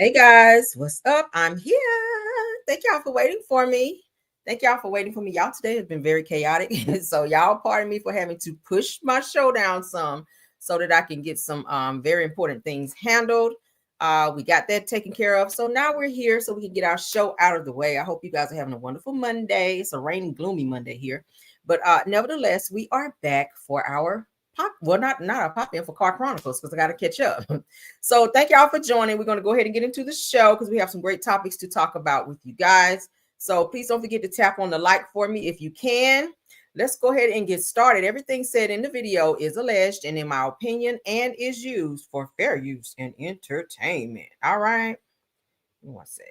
Hey guys, what's up? I'm here. Thank y'all for waiting for me. Thank y'all for waiting for me. Y'all today has been very chaotic. So y'all pardon me for having to push my show down some so that I can get some very important things handled. We got that taken care of. So now we're here so we can get our show out of the way. I hope you guys are having a wonderful Monday. It's a rainy, gloomy Monday here. But nevertheless, we are back for our pop. Well, not a pop in for Car Chronicles because I got to catch up. So thank y'all for joining. We're going to go ahead and get into the show because we have some great topics to talk about with you guys. So please don't forget to tap on the like for me if you can. Let's go ahead and get started. Everything said in the video is alleged and in my opinion and is used for fair use and entertainment. All right. One sec.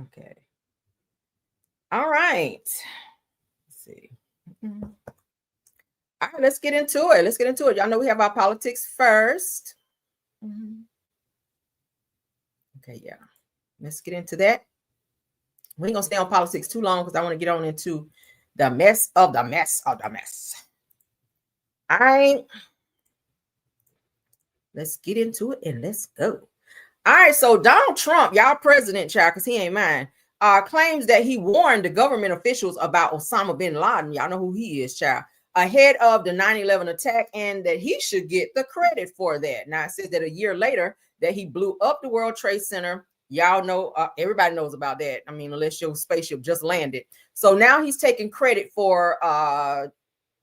Okay. All right. Let's see. All right, let's get into it. Let's get into it. Y'all know we have our politics first. Okay, yeah. Let's get into that. We ain't gonna stay on politics too long because I want to get on into the mess of the mess of the mess. All right. Let's get into it and let's go. All right, so Donald Trump, y'all president, child, because he ain't mine, claims that he warned the government officials about Osama bin Laden. Y'all know who he is, child, ahead of the 9/11 attack, and that he should get the credit for that. Now, it says that a year later that he blew up the World Trade Center. Y'all know, everybody knows about that. I mean, unless your spaceship just landed. So now he's taking credit for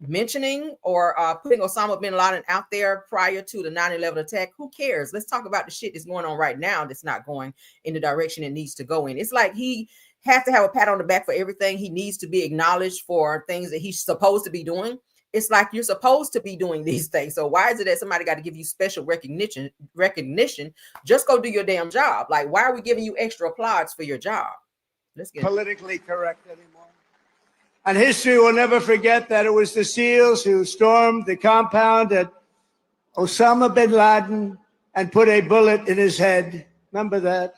mentioning or putting Osama bin Laden out there prior to the 9/11 attack. Who cares? Let's talk about the shit that's going on right now that's not going in the direction it needs to go in. It's like he has to have a pat on the back for everything. He needs to be acknowledged for things that he's supposed to be doing. It's like you're supposed to be doing these things. So why is it that somebody got to give you special recognition? Just go do your damn job. Like, why are we giving you extra applause for your job? Let's get politically correct anymore. And history will never forget that it was the SEALs who stormed the compound at Osama bin Laden and put a bullet in his head. Remember that?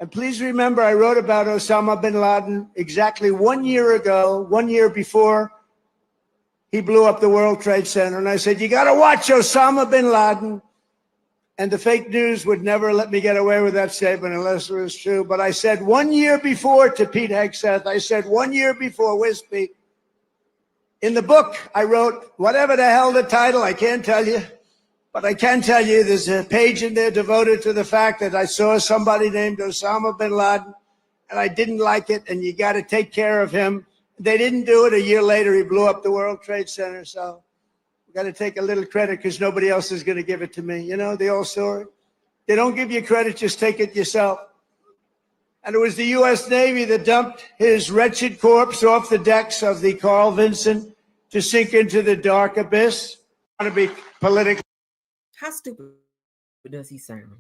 And please remember, I wrote about Osama bin Laden exactly 1 year ago, 1 year before he blew up the World Trade Center. And I said, you got to watch Osama bin Laden. And the fake news would never let me get away with that statement unless it was true. But I said 1 year before to Pete Hegseth, I said 1 year before, where's Pete? In the book, I wrote, whatever the hell the title, I can't tell you. But I can tell you there's a page in there devoted to the fact that I saw somebody named Osama bin Laden, and I didn't like it, and you got to take care of him. They didn't do it. A year later, he blew up the World Trade Center. So we got to take a little credit because nobody else is going to give it to me. You know the old story? They don't give you credit, just take it yourself. And it was the U.S. Navy that dumped his wretched corpse off the decks of the Carl Vinson to sink into the dark abyss. I want to be political. How stupid does he sound?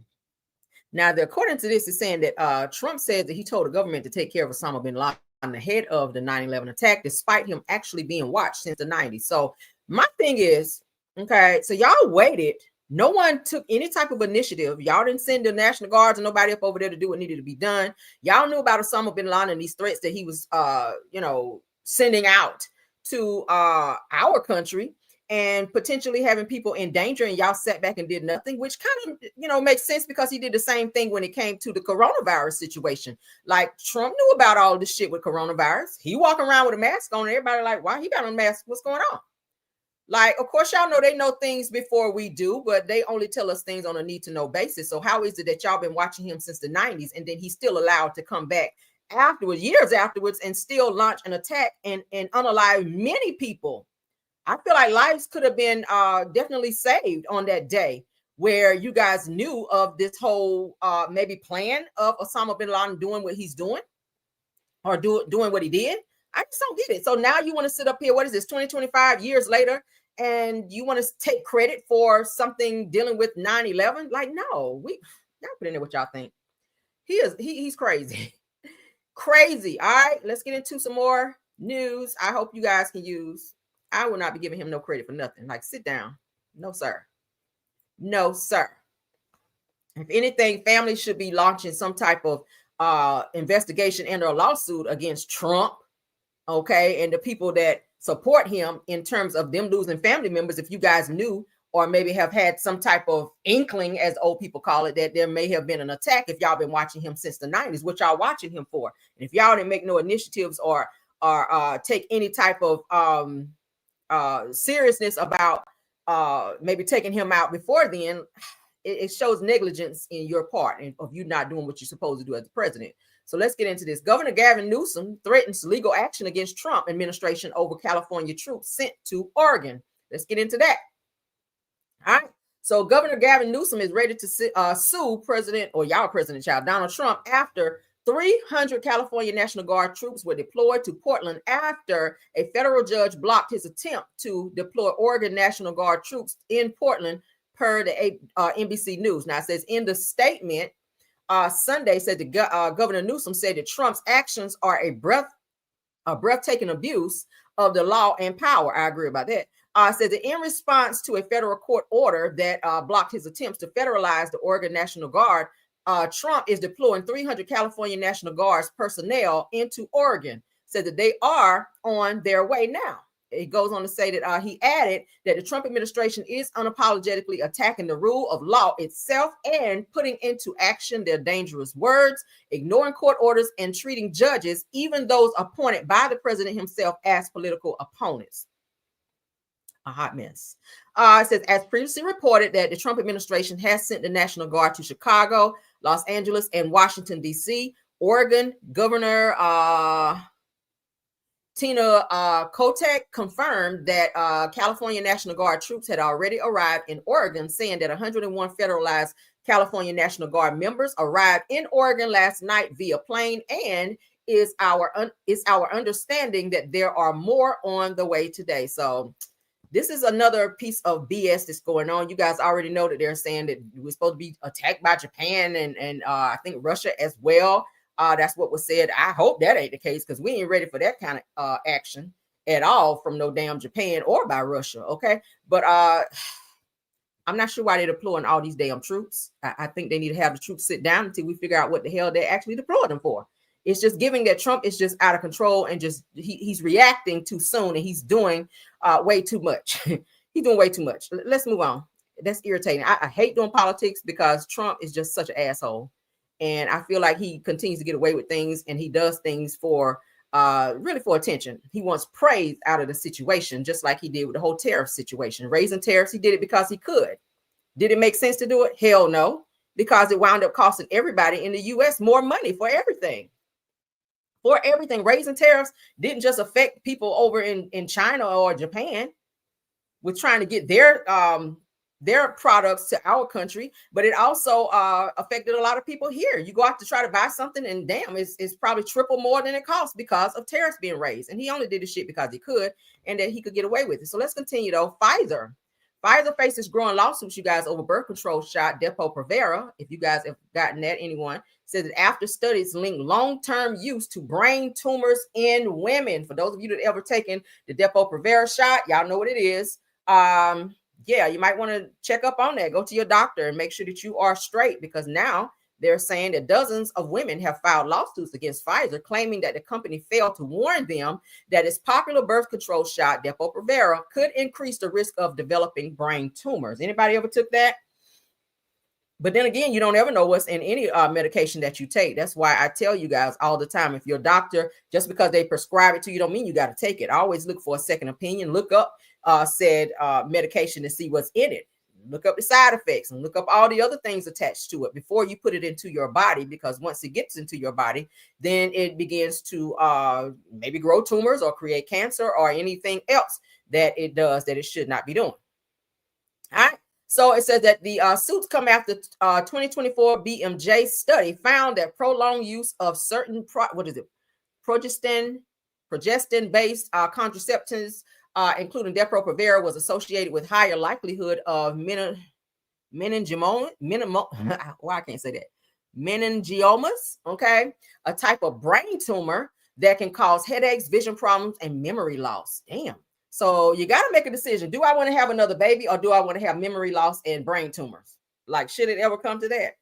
Now, according to this, is saying that Trump said that he told the government to take care of Osama bin Laden ahead of the 9/11 attack, despite him actually being watched since the 90s. So my thing is, okay, so y'all waited. No one took any type of initiative. Y'all didn't send the National Guards and nobody up over there to do what needed to be done. Y'all knew about Osama bin Laden and these threats that he was, sending out to our country and potentially having people in danger, and y'all sat back and did nothing, which kind of, makes sense because he did the same thing when it came to the coronavirus situation. Like, Trump knew about all this shit with coronavirus. He walking around with a mask on, and everybody like, why he got a mask? What's going on? Like, of course, y'all know they know things before we do, but they only tell us things on a need-to-know basis. So how is it that y'all been watching him since the 90s, and then he's still allowed to come back afterwards, years afterwards, and still launch an attack and unalive many people? I feel like lives could have been definitely saved on that day where you guys knew of this whole maybe plan of Osama bin Laden doing what he's doing or doing what he did. I just don't get it. So now you want to sit up here, what is this, 20-25 years later, and you want to take credit for something dealing with 9/11? Like, no, y'all put in there what y'all think. He's crazy. Crazy. All right, let's get into some more news. I hope you guys can use. I will not be giving him no credit for nothing. Like, sit down. No, sir. No, sir. If anything, families should be launching some type of investigation and or lawsuit against Trump, okay, and the people that support him in terms of them losing family members. If you guys knew or maybe have had some type of inkling, as old people call it, that there may have been an attack if y'all been watching him since the 90s, what y'all watching him for. And if y'all didn't make no initiatives or take any type of seriousness about maybe taking him out before then, it shows negligence in your part and of you not doing what you're supposed to do as the president. So let's get into this. Governor Gavin Newsom threatens legal action against Trump administration over California troops sent to Oregon. Let's get into that. All right. So Governor Gavin Newsom is ready to sue President, or y'all President child, Donald Trump, after 300 California National Guard troops were deployed to Portland after a federal judge blocked his attempt to deploy Oregon National Guard troops in Portland, per the NBC News. Now, it says in the statement, Sunday, said the Governor Newsom said that Trump's actions are a breathtaking abuse of the law and power. I agree about that. Said that in response to a federal court order that blocked his attempts to federalize the Oregon National Guard, Trump is deploying 300 California National Guards personnel into Oregon. Said that they are on their way now. It goes on to say that he added that the Trump administration is unapologetically attacking the rule of law itself and putting into action their dangerous words, ignoring court orders, and treating judges, even those appointed by the president himself, as political opponents. A hot mess. It says, as previously reported, that the Trump administration has sent the National Guard to Chicago, Los Angeles, and Washington, D.C. Oregon Governor Tina Kotek confirmed that California National Guard troops had already arrived in Oregon, saying that 101 federalized California National Guard members arrived in Oregon last night via plane, and is our understanding that there are more on the way today. So this is another piece of BS that's going on. You guys already know that they're saying that we're supposed to be attacked by Japan and I think Russia as well. That's what was said. I hope that ain't the case, because we ain't ready for that kind of action at all from no damn Japan or by Russia. Okay. But I'm not sure why they're deploying all these damn troops. I think they need to have the troops sit down until we figure out what the hell they're actually deploying them for. It's just giving that Trump is just out of control and just he's reacting too soon, and he's doing way too much. He's doing way too much. Let's move on. That's irritating. I hate doing politics because Trump is just such an asshole. And I feel like he continues to get away with things, and he does things for really for attention. He wants praise out of the situation, just like he did with the whole tariff situation. Raising tariffs, he did it because he could. Did it make sense to do it? Hell no, because it wound up costing everybody in the U.S. more money for everything. For everything. Raising tariffs didn't just affect people over in China or Japan with trying to get their products to our country, but it also affected a lot of people here. You go out to try to buy something, and damn, it's probably triple more than it costs because of tariffs being raised. And he only did the shit because he could, and that he could get away with it. So let's continue though. Pfizer faces growing lawsuits, you guys, over birth control shot Depo-Provera. If you guys have gotten that, anyone says that after studies link long-term use to brain tumors in women. For those of you that ever taken the Depo-Provera shot, y'all know what it is. Yeah, you might want to check up on that. Go to your doctor and make sure that you are straight, because now they're saying that dozens of women have filed lawsuits against Pfizer, claiming that the company failed to warn them that its popular birth control shot, Depo-Provera, could increase the risk of developing brain tumors. Anybody ever took that? But then again, you don't ever know what's in any medication that you take. That's why I tell you guys all the time, if your doctor, just because they prescribe it to you, don't mean you got to take it. I always look for a second opinion. Look up said medication to see what's in it. Look up the side effects and look up all the other things attached to it before you put it into your body, because once it gets into your body, then it begins to maybe grow tumors or create cancer or anything else that it does that it should not be doing. All right. So it says that the suits come after 2024 BMJ study found that prolonged use of certain progestin-based contraceptives, including Depo-Provera, was associated with higher likelihood of meningiomas, okay, a type of brain tumor that can cause headaches, vision problems, and memory loss. Damn. So you got to make a decision. Do I want to have another baby, or do I want to have memory loss and brain tumors? Like, should it ever come to that?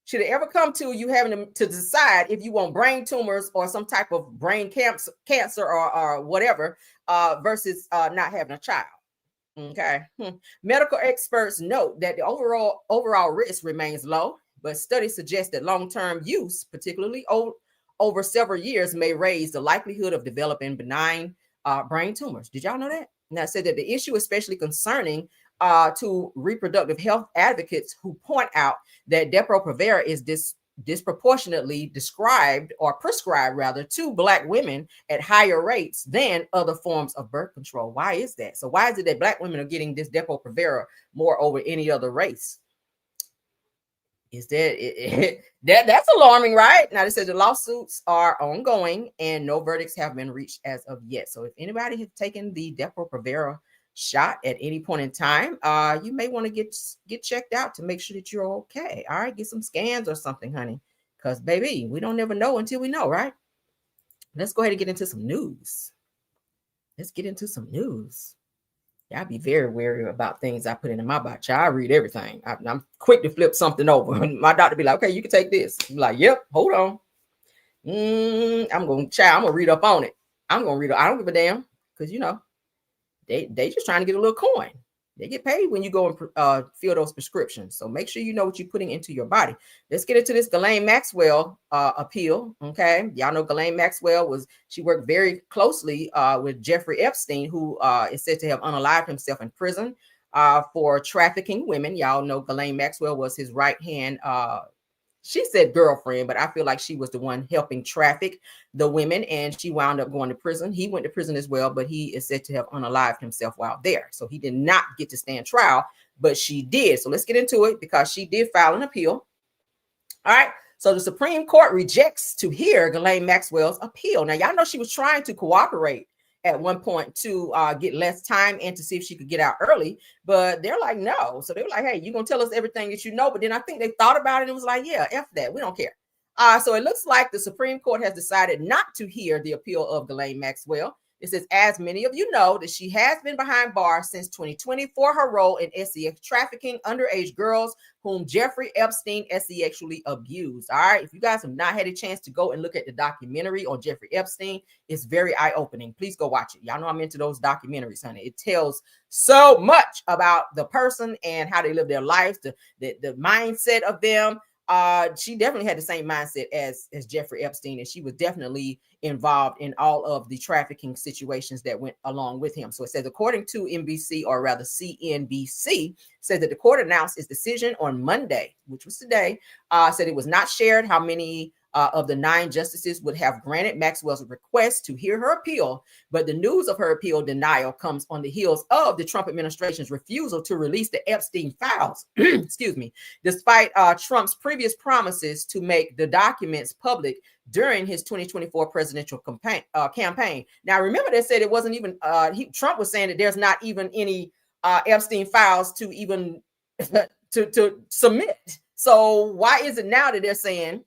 Should it ever come to you having to decide if you want brain tumors or some type of brain cancer or whatever versus not having a child? Okay. Medical experts note that the overall risk remains low, but studies suggest that long-term use, particularly over several years, may raise the likelihood of developing benign brain tumors. Did y'all know that? Now, it said that the issue, especially concerning to reproductive health advocates who point out that Depo-Provera is disproportionately described or prescribed rather to Black women at higher rates than other forms of birth control. Why is that? So why is it that Black women are getting this Depo-Provera more over any other race? Is that's alarming, right? Now, they said the lawsuits are ongoing and no verdicts have been reached as of yet. So if anybody has taken the Depo-Provera shot at any point in time, you may want to get checked out to make sure that you're okay. All right, get some scans or something, honey, because baby, we don't never know until we know, right? Let's go ahead and get into some news. Y'all be very wary about things I put into my body. I read everything. I'm quick to flip something over. My doctor be like, okay, you can take this. I'm like, yep, hold on. I'm gonna read up on it. I don't give a damn, because they just trying to get a little coin. They get paid when you go and fill those prescriptions. So make sure you know what you're putting into your body. Let's get into this Ghislaine Maxwell appeal. Okay. Y'all know Ghislaine Maxwell she worked very closely with Jeffrey Epstein, who is said to have unalived himself in prison for trafficking women. Y'all know Ghislaine Maxwell was his right hand she said girlfriend, but I feel like she was the one helping traffic the women, and she wound up going to prison. He went to prison as well, but he is said to have unalived himself while there. So he did not get to stand trial, but she did. So let's get into it, because she did file an appeal. All right. So the Supreme Court rejects to hear Ghislaine Maxwell's appeal. Now, y'all know she was trying to cooperate at one point to get less time and to see if she could get out early, but they're like, no. So they were like, hey, you're gonna tell us everything that you know. But then I think they thought about it and was like, yeah, F that, we don't care. So it looks like the Supreme Court has decided not to hear the appeal of Ghislaine Maxwell. It says, as many of you know, that she has been behind bars since 2020 for her role in SEX trafficking underage girls whom Jeffrey Epstein sexually abused. All right. If you guys have not had a chance to go and look at the documentary on Jeffrey Epstein, it's very eye-opening. Please go watch it. Y'all know I'm into those documentaries, honey. It tells so much about the person and how they live their lives, the mindset of them. She definitely had the same mindset as Jeffrey Epstein, and she was definitely involved in all of the trafficking situations that went along with him. So it says, according to NBC, or rather CNBC, says that the court announced its decision on Monday, which was today, said it was not shared how many of the 9 justices would have granted Maxwell's request to hear her appeal. But the news of her appeal denial comes on the heels of the Trump administration's refusal to release the Epstein files, excuse me, despite Trump's previous promises to make the documents public during his 2024 presidential campaign. Now, remember, they said it wasn't even, Trump was saying that there's not even any Epstein files to even to submit. So why is it now that they're saying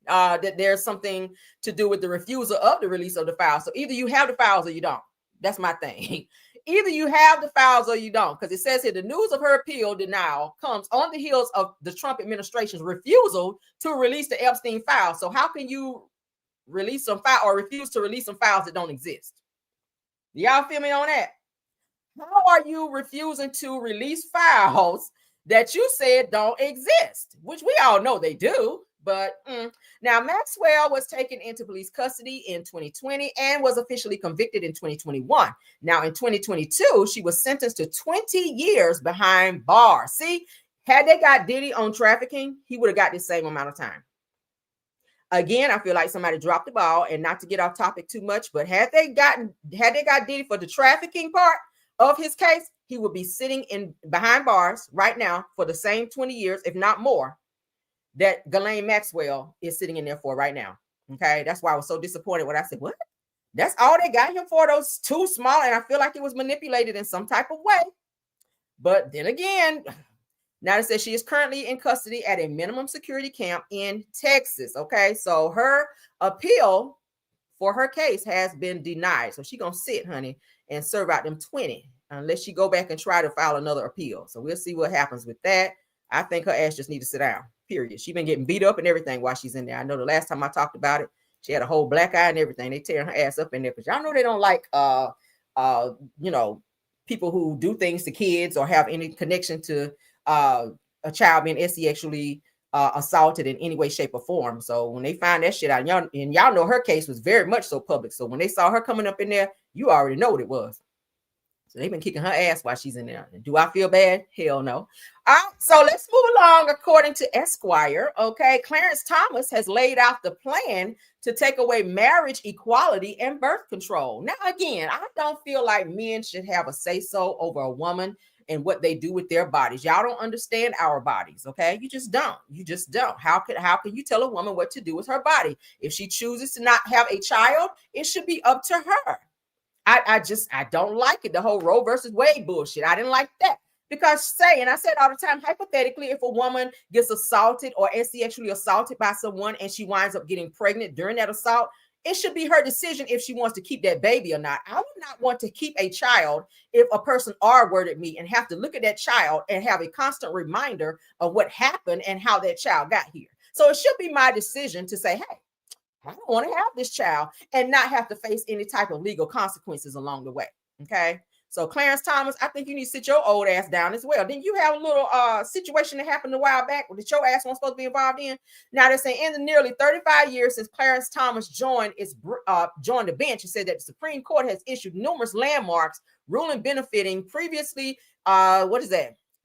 that there's something to do with the refusal of the release of the files? So either you have the files or you don't. That's my thing. Either you have the files or you don't, because it says here the news of her appeal denial comes on the heels of the Trump administration's refusal to release the Epstein files. So how can you release some file or refuse to release some files that don't exist? Y'all feel me on that? How are you refusing to release files that you said don't exist? Which we all know they do. But now Maxwell was taken into police custody in 2020 and was officially convicted in 2021. Now in 2022, she was sentenced to 20 years behind bars. See, had they got Diddy on trafficking, he would have got the same amount of time. Again, I feel like somebody dropped the ball, and not to get off topic too much, but had they got Diddy for the trafficking part of his case, he would be sitting in behind bars right now for the same 20 years, if not more, that Ghislaine Maxwell is sitting in there for right now. Okay, that's why I was so disappointed when I said, what? That's all they got him for, those 2 small, and I feel like it was manipulated in some type of way. But then again, now it says she is currently in custody at a minimum security camp in Texas. Okay, so her appeal for her case has been denied. So she's gonna sit, honey, and serve out them 20 unless she go back and try to file another appeal. So we'll see what happens with that. I think her ass just need to sit down, period. She's been getting beat up and everything while she's in there. I know the last time I talked about it, she had a whole black eye and everything. They tearing her ass up in there, because y'all know they don't like, people who do things to kids or have any connection to a child being sexually assaulted in any way, shape, or form. So when they find that shit out, y'all know her case was very much so public. So when they saw her coming up in there, you already know what it was. So they've been kicking her ass while she's in there. Do I feel bad? Hell no. All right, so let's move along. According to Esquire, okay, Clarence Thomas has laid out the plan to take away marriage equality and birth control. Now, again, I don't feel like men should have a say-so over a woman and what they do with their bodies. Y'all don't understand our bodies, okay? You just don't. You just don't. How can you tell a woman what to do with her body? If she chooses to not have a child, it should be up to her. I don't like it. The whole Roe versus Wade bullshit. I didn't like that. Because and I said all the time, hypothetically, if a woman gets assaulted or sexually assaulted by someone and she winds up getting pregnant during that assault, it should be her decision if she wants to keep that baby or not. I would not want to keep a child if a person R-worded me and have to look at that child and have a constant reminder of what happened and how that child got here. So it should be my decision to say, hey, I don't want to have this child and not have to face any type of legal consequences along the way. Okay. So Clarence Thomas, I think you need to sit your old ass down as well. Then you have a little situation that happened a while back that your ass wasn't supposed to be involved in. Now they're saying in the nearly 35 years since Clarence Thomas joined the bench, it said that the Supreme Court has issued numerous landmarks ruling benefiting previously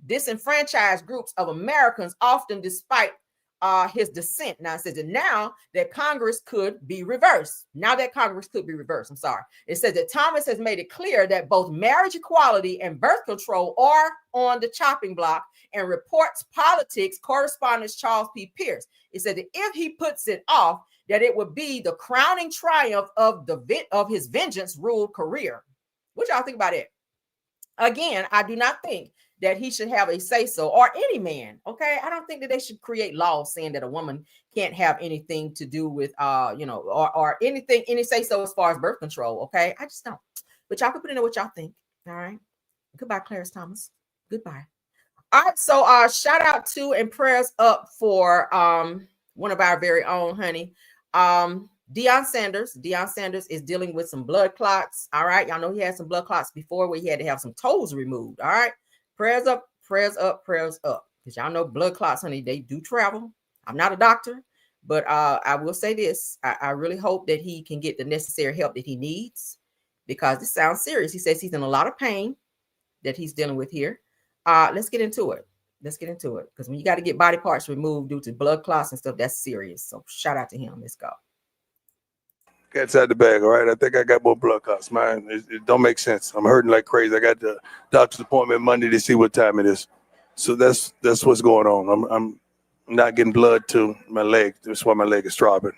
disenfranchised groups of Americans, often despite his dissent. Now it says that now that Congress could be reversed. I'm sorry. It says that Thomas has made it clear that both marriage equality and birth control are on the chopping block, and reports politics correspondent Charles P. Pierce. It said that if he puts it off, that it would be the crowning triumph of his vengeance-ruled career. What y'all think about it? Again, I do not think that he should have a say-so, or any man, okay? I don't think that they should create laws saying that a woman can't have anything to do with, or anything, any say-so as far as birth control, okay? I just don't. But y'all can put in there what y'all think, all right? Goodbye, Clarence Thomas. Goodbye. All right, so shout out to and prayers up for one of our very own, honey. Deion Sanders. Deion Sanders is dealing with some blood clots, all right? Y'all know he had some blood clots before where he had to have some toes removed, all right? Prayers up, prayers up, prayers up. Because y'all know blood clots, honey, they do travel. I'm not a doctor, but I will say this. I really hope that he can get the necessary help that he needs, because this sounds serious. He says he's in a lot of pain that he's dealing with here. Let's get into it. Because when you got to get body parts removed due to blood clots and stuff, that's serious. So shout out to him. Let's go. Cat's out the bag, all right? I think I got more blood clots, man. It don't make sense. I'm hurting like crazy. I got the doctor's appointment Monday to see what time it is. So that's what's going on. I'm not getting blood to my leg. That's why my leg is throbbing.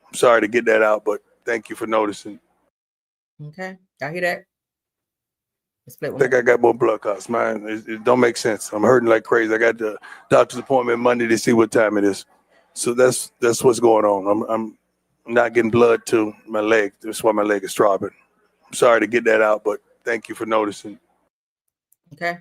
I'm sorry to get that out, but thank you for noticing. Okay. Y'all hear that? I think I got more blood clots, man. It don't make sense. I'm hurting like crazy. I got the doctor's appointment Monday to see what time it is. So that's what's going on. I'm not getting blood to my leg. That's why my leg is throbbing. I'm sorry to get that out, but thank you for noticing. Okay.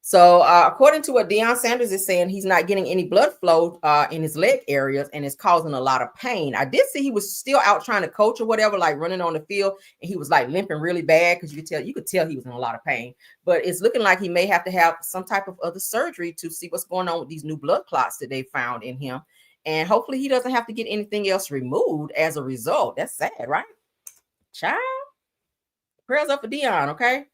So according to what Deion Sanders is saying, he's not getting any blood flow in his leg areas, and it's causing a lot of pain. I did see he was still out trying to coach or whatever, like running on the field, and he was like limping really bad because you could tell he was in a lot of pain. But it's looking like he may have to have some type of other surgery to see what's going on with these new blood clots that they found in him. And hopefully he doesn't have to get anything else removed as a result. That's sad, right? Child. Prayers up for Deion, okay?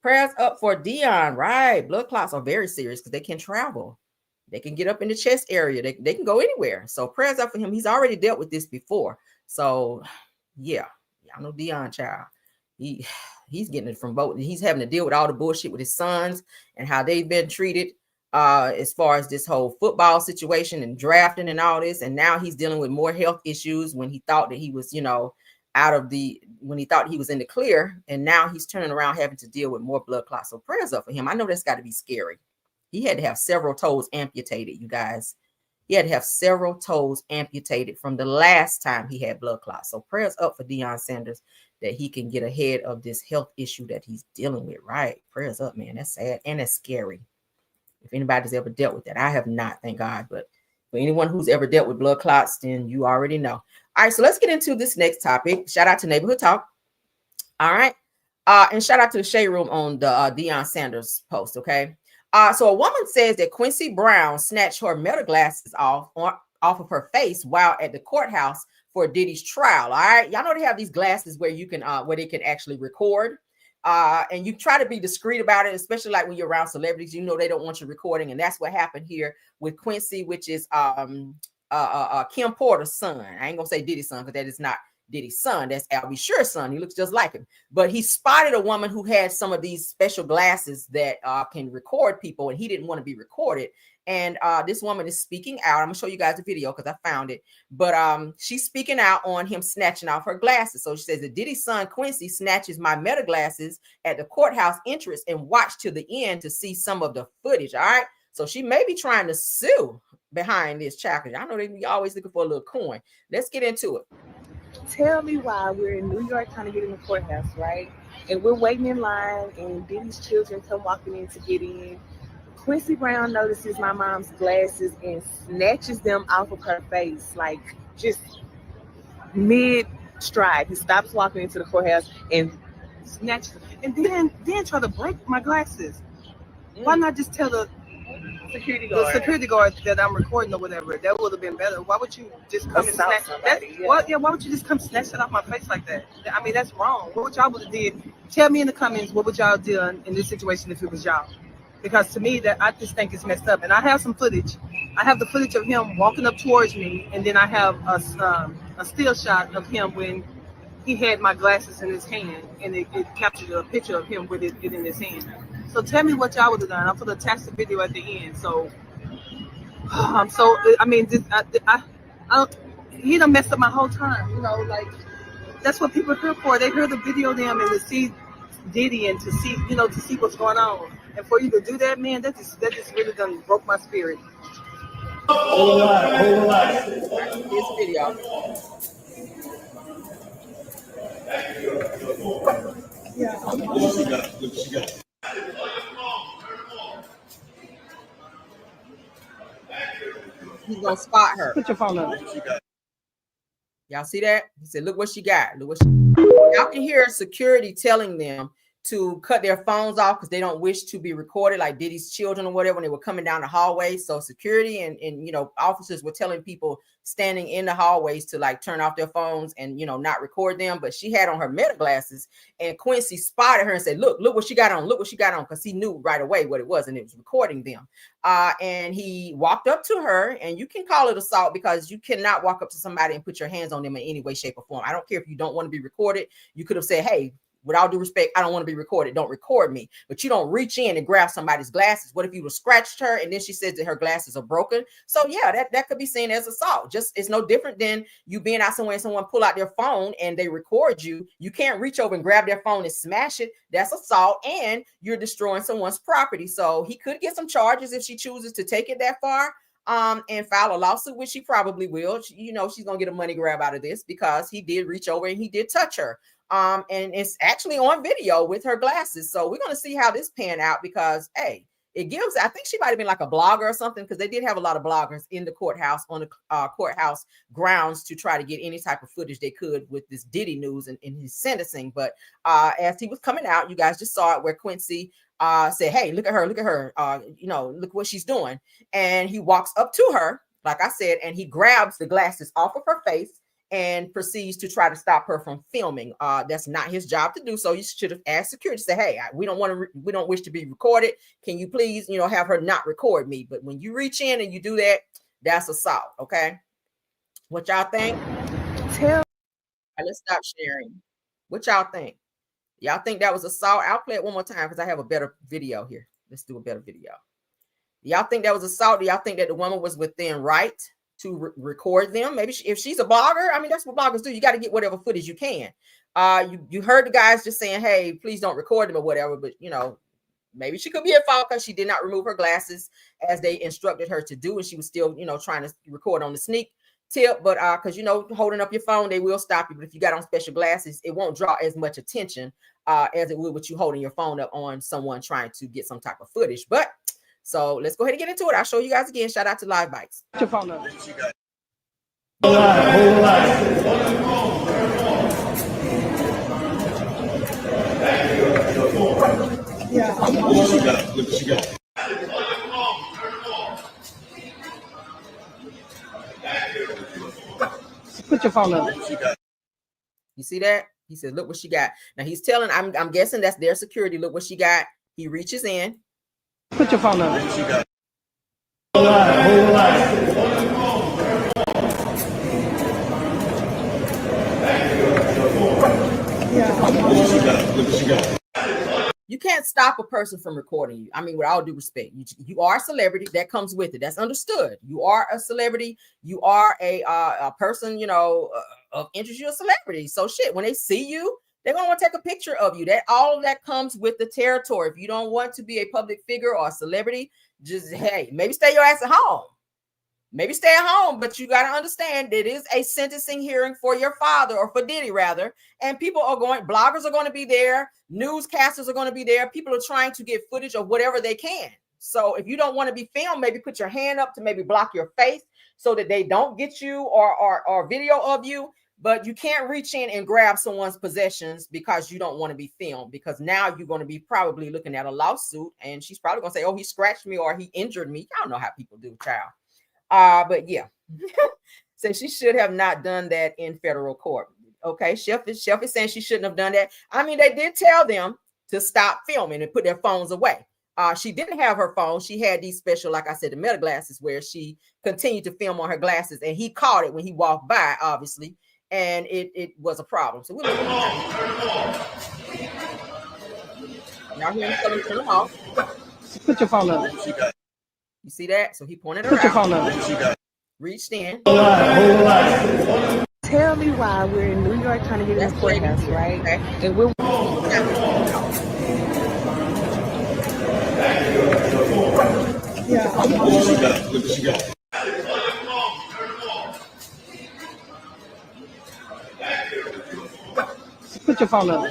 Prayers up for Deion, right? Blood clots are very serious because they can travel. They can get up in the chest area. They can go anywhere. So prayers up for him. He's already dealt with this before. So, yeah. Y'all know Deion, child. He's getting it from both. He's having to deal with all the bullshit with his sons and how they've been treated. As far as this whole football situation and drafting and all this, and now he's dealing with more health issues when he thought that he was, when he thought he was in the clear, and now he's turning around having to deal with more blood clots. So prayers up for him. I know that's got to be scary. He had to have several toes amputated, you guys. He had to have several toes amputated from the last time he had blood clots. So prayers up for Deion Sanders that he can get ahead of this health issue that he's dealing with, right? Prayers up, man. That's sad and that's scary. If anybody's ever dealt with that, I have not, thank God. But for anyone who's ever dealt with blood clots, then you already know. All right, so let's get into this next topic. Shout out to Neighborhood Talk. All right. And shout out to the Shade Room on the Deion Sanders post, okay? So a woman says that Quincy Brown snatched her meta glasses off of her face while at the courthouse for Diddy's trial. All right, y'all know they have these glasses where you can where they can actually record. And you try to be discreet about it, especially like when you're around celebrities. You know they don't want you recording, and that's what happened here with Quincy, which is Kim Porter's son. I ain't gonna say Diddy's son because that is not Diddy's son. That's Albie Sure's son. He looks just like him. But he spotted a woman who had some of these special glasses that can record people, and he didn't want to be recorded. And this woman is speaking out. I'm gonna show you guys the video because I found it. But she's speaking out on him snatching off her glasses. So she says that Diddy's son Quincy snatches my meta glasses at the courthouse entrance and watch till the end to see some of the footage. All right. So she may be trying to sue behind this challenge. I know they be always looking for a little coin. Let's get into it. Tell me why we're in New York trying to get in the courthouse, right? And we're waiting in line, and Diddy's children come walking in to get in. Quincy Brown notices my mom's glasses and snatches them off of her face, like just mid-stride. He stops walking into the courthouse and snatches them. And then try to break my glasses. Why not just tell the security guard that I'm recording or whatever? That would have been better. Why would you just come and snatch that? Why would you just come snatch it off my face like that? I mean, that's wrong. What would y'all would have did? Tell me in the comments what would y'all do in this situation if it was y'all? Because to me, that I just think it's messed up. And I have some footage. I have the footage of him walking up towards me, and then I have a still shot of him when he had my glasses in his hand, and it captured a picture of him with it in his hand. So tell me what y'all would have done. I'm going to attach the video at the end. So, I mean, he done messed up my whole time. You know, like, that's what people are here for. They hear the video of them and to see Diddy and to see, you know, to see what's going on. And for you to do that, man, that just really done broke my spirit. Hold on. This video. He's gonna spot her. Put your phone up. Y'all see that? He said, "Look what she got. Look what y'all can hear security telling them to cut their phones off because they don't wish to be recorded, like Diddy's children or whatever, when they were coming down the hallway. So security and you know, officers were telling people standing in the hallways to like turn off their phones and, you know, not record them. But she had on her meta glasses, and Quincy spotted her and said, look what she got on. Look what she got on, because he knew right away what it was, and it was recording them. And he walked up to her, and you can call it assault because you cannot walk up to somebody and put your hands on them in any way, shape, or form. I don't care if you don't want to be recorded. You could have said, hey, with all due respect, I don't want to be recorded. Don't record me. But you don't reach in and grab somebody's glasses. What if you would scratched her and then she says that her glasses are broken? So yeah, that could be seen as assault. Just it's no different than you being out somewhere and someone pull out their phone and they record you. You can't reach over and grab their phone and smash it. That's assault, and you're destroying someone's property. So he could get some charges if she chooses to take it that far. And file a lawsuit, which she probably will. You know, she's gonna get a money grab out of this because he did reach over and he did touch her. And it's actually on video with her glasses. So we're going to see how this pan out because, hey, it gives, I think she might have been like a blogger or something, because they did have a lot of bloggers in the courthouse, on the courthouse grounds, to try to get any type of footage they could with this Diddy news and his sentencing. But as he was coming out, you guys just saw it where Quincy said, hey, look at her, you know, look what she's doing. And he walks up to her, like I said, and he grabs the glasses off of her face and proceeds to try to stop her from filming. That's not his job to do. So you should have asked security, say, hey, we don't wish to be recorded. Can you please, you know, have her not record me? But when you reach in and you do that, that's assault. Okay. What y'all think? Tell. Let's stop sharing. What y'all think? Y'all think that was assault? I'll play it one more time because I have a better video here. Let's do a better video. Y'all think that was assault? Do y'all think that the woman was within right to record them? Maybe if she's a blogger, I mean, that's what bloggers do. You got to get whatever footage you can. You heard the guys just saying, hey, please don't record them or whatever, but you know, maybe she could be at fault because she did not remove her glasses as they instructed her to do, and she was still, you know, trying to record on the sneak tip. But because you know, holding up your phone, they will stop you. But if you got on special glasses, it won't draw as much attention as it would with you holding your phone up on someone trying to get some type of footage. But so let's go ahead and get into it. I'll show you guys again. Shout out to Live Bites. Put your phone up. Thank you. Yeah. Put your phone up. You see that? He says, look what she got. Now he's telling, I'm guessing that's their security. Look what she got. He reaches in. Put your phone up. You can't stop a person from recording you. I mean, with all due respect, you are a celebrity. That comes with it. That's understood. You are a celebrity. You are a person, of interest. You're a celebrity. So shit, when they see you, they're gonna want to take a picture of you. That all of that comes with the territory. If you don't want to be a public figure or a celebrity, just hey, maybe stay your ass at home. Maybe stay at home, but you got to understand it is a sentencing hearing for your father, or for Diddy rather. And bloggers are going to be there. Newscasters are going to be there. People are trying to get footage of whatever they can. So if you don't want to be filmed, maybe put your hand up to maybe block your face so that they don't get you or video of you. But you can't reach in and grab someone's possessions because you don't want to be filmed, because now you're going to be probably looking at a lawsuit and she's probably going to say, oh, he scratched me or he injured me. I don't know how people do, child. But yeah, so she should have not done that in federal court. Okay, Chef is saying she shouldn't have done that. I mean, they did tell them to stop filming and put their phones away. She didn't have her phone. She had these special, like I said, the meta glasses, where she continued to film on her glasses, and he caught it when he walked by, obviously, and it was a problem. So we'll look at now here he's going to turn them off. Put your phone up. You see that? So he pointed her Put your out. phone up. Reached in. Tell me why we're in New York trying to get in the courthouse, right? Okay. And we're Put your phone up.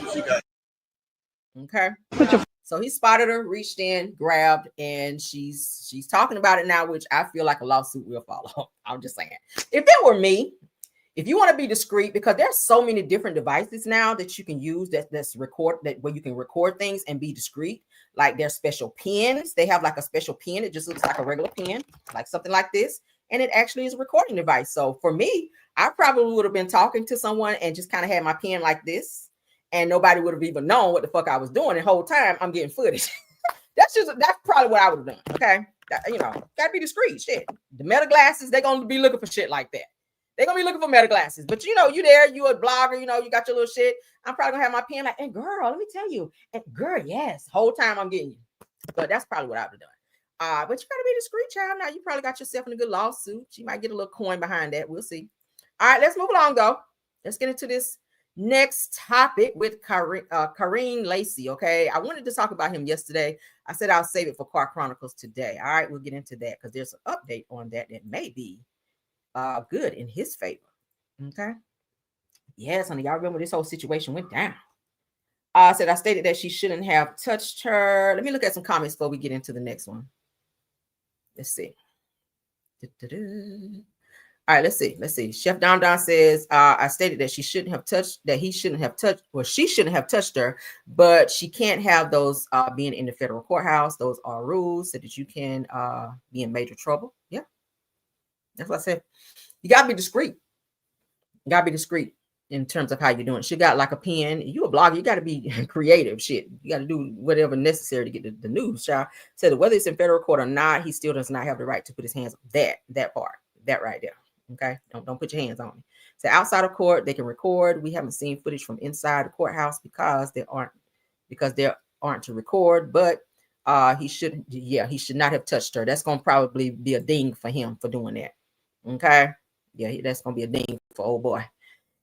Okay. Put your So he spotted her, reached in, grabbed, and she's talking about it now, which I feel like a lawsuit will follow. I'm just saying. If it were me, if you want to be discreet, because there's so many different devices now that you can use that's record, that where you can record things and be discreet. Like there's special pens. They have like a special pen. It just looks like a regular pen, like something like this. And it actually is a recording device. So for me, I probably would have been talking to someone and just kind of had my pen like this. And nobody would have even known what the fuck I was doing. The whole time I'm getting footage. that's probably what I would have done. Okay. Gotta be discreet. Shit. The meta glasses, they're gonna be looking for shit like that. They're gonna be looking for meta glasses. But you there, you a blogger, you got your little shit. I'm probably gonna have my pen like, and girl, let me tell you. And girl, yes, whole time I'm getting you. But that's probably what I would have done. But you gotta be discreet, child. Now you probably got yourself in a good lawsuit. You might get a little coin behind that. We'll see. All right, let's move along though. Let's get into this next topic with Kyren Lacey. Okay, I wanted to talk about him yesterday. I said I'll save it for Car Chronicles today. All right, we'll get into that because there's an update on that may be good in his favor. Okay. Yes, honey, y'all remember this whole situation went down. I stated that she shouldn't have touched her. Let me look at some comments before we get into the next one. Let's see. All right, let's see. Chef Don says, I stated that she shouldn't have touched her, but she can't have those being in the federal courthouse. Those are rules so that you can be in major trouble. Yeah. That's what I said. You gotta be discreet. You gotta be discreet in terms of how you're doing. She got like a pen. You a blogger, you gotta be creative. Shit. You gotta do whatever necessary to get the news, child. So that whether it's in federal court or not, he still does not have the right to put his hands on that part. That right there. Okay, don't put your hands on me. So outside of court, they can record. We haven't seen footage from inside the courthouse because there aren't to record. But he should not have touched her. That's gonna probably be a ding for him for doing that. Okay, yeah, that's gonna be a ding for old boy.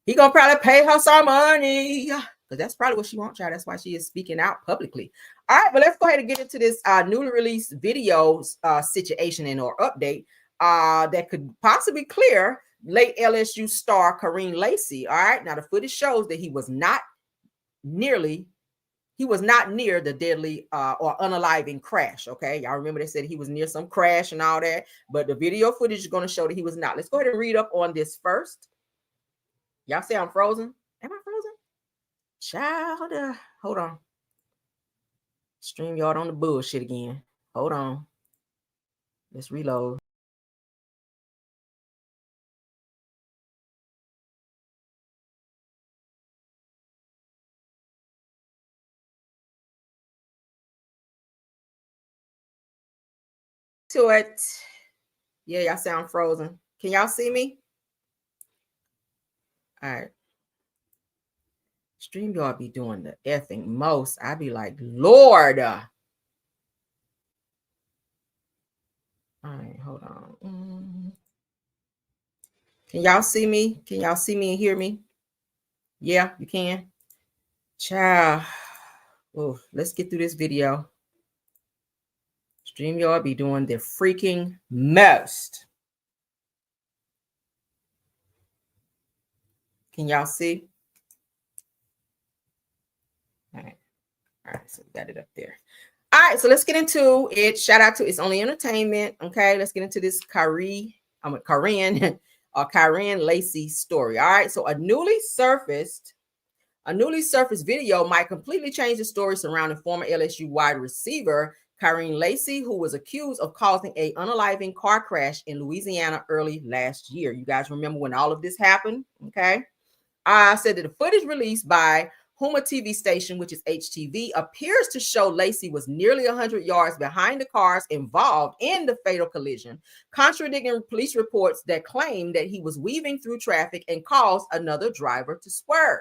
He gonna probably pay her some money because that's probably what she wants, y'all. That's why she is speaking out publicly. All right, but let's go ahead and get into this newly released video situation or update. That could possibly clear late LSU star Kyren Lacey. All right. Now the footage shows that he was not near the deadly or unaliving crash. Okay. Y'all remember they said he was near some crash and all that, but the video footage is going to show that he was not. Let's go ahead and read up on this first. Y'all say I'm frozen. Am I frozen? Child, hold on. StreamYard on the bullshit again. Hold on. Let's reload. To it. Yeah, y'all sound frozen. Can y'all see me? All right. StreamYard be doing the effing most. I be like, Lord. All right, hold on. Can y'all see me? Can y'all see me and hear me? Yeah, you can. Child. Oh, let's get through this video. StreamYard be doing the freaking most. Can y'all see? All right, so we got it up there. All right, so let's get into it. Shout out to It's Only Entertainment. Okay, let's get into this Kyren Lacey story. All right, so a newly surfaced video might completely change the story surrounding former LSU wide receiver Kyren Lacey, who was accused of causing an unaliving car crash in Louisiana early last year. You guys remember when all of this happened? Okay. I said that the footage released by Huma TV station, which is HTV, appears to show Lacey was nearly 100 yards behind the cars involved in the fatal collision, contradicting police reports that claim that he was weaving through traffic and caused another driver to swerve.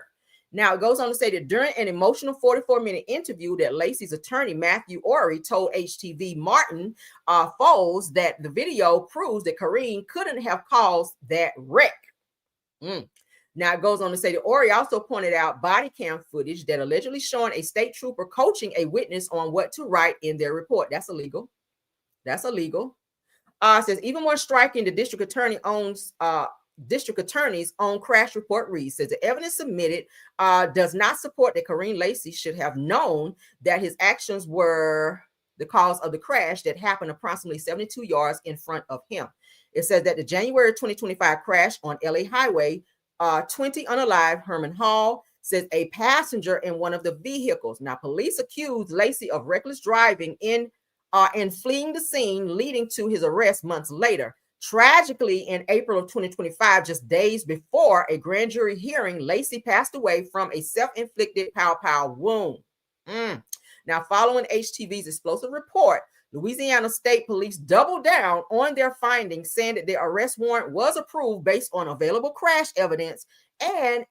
Now, it goes on to say that during an emotional 44-minute interview that Lacey's attorney, Matthew Ory, told HTV Martin Foles that the video proves that Kyren couldn't have caused that wreck. Now, it goes on to say that Ory also pointed out body cam footage that allegedly showing a state trooper coaching a witness on what to write in their report. That's illegal. That's illegal. Says even more striking, the district attorney's own crash report reads, says the evidence submitted does not support that Kyren Lacey should have known that his actions were the cause of the crash that happened approximately 72 yards in front of him. It says that the January 2025 crash on LA Highway 20 unalived Herman Hall, says a passenger in one of the vehicles. Now, police accused Lacey of reckless driving and fleeing the scene, leading to his arrest months later. Tragically, in April of 2025, just days before a grand jury hearing, Lacey passed away from a self-inflicted pow-pow wound. Now, following HTV's explosive report, Louisiana State Police doubled down on their findings, saying that their arrest warrant was approved based on available crash evidence and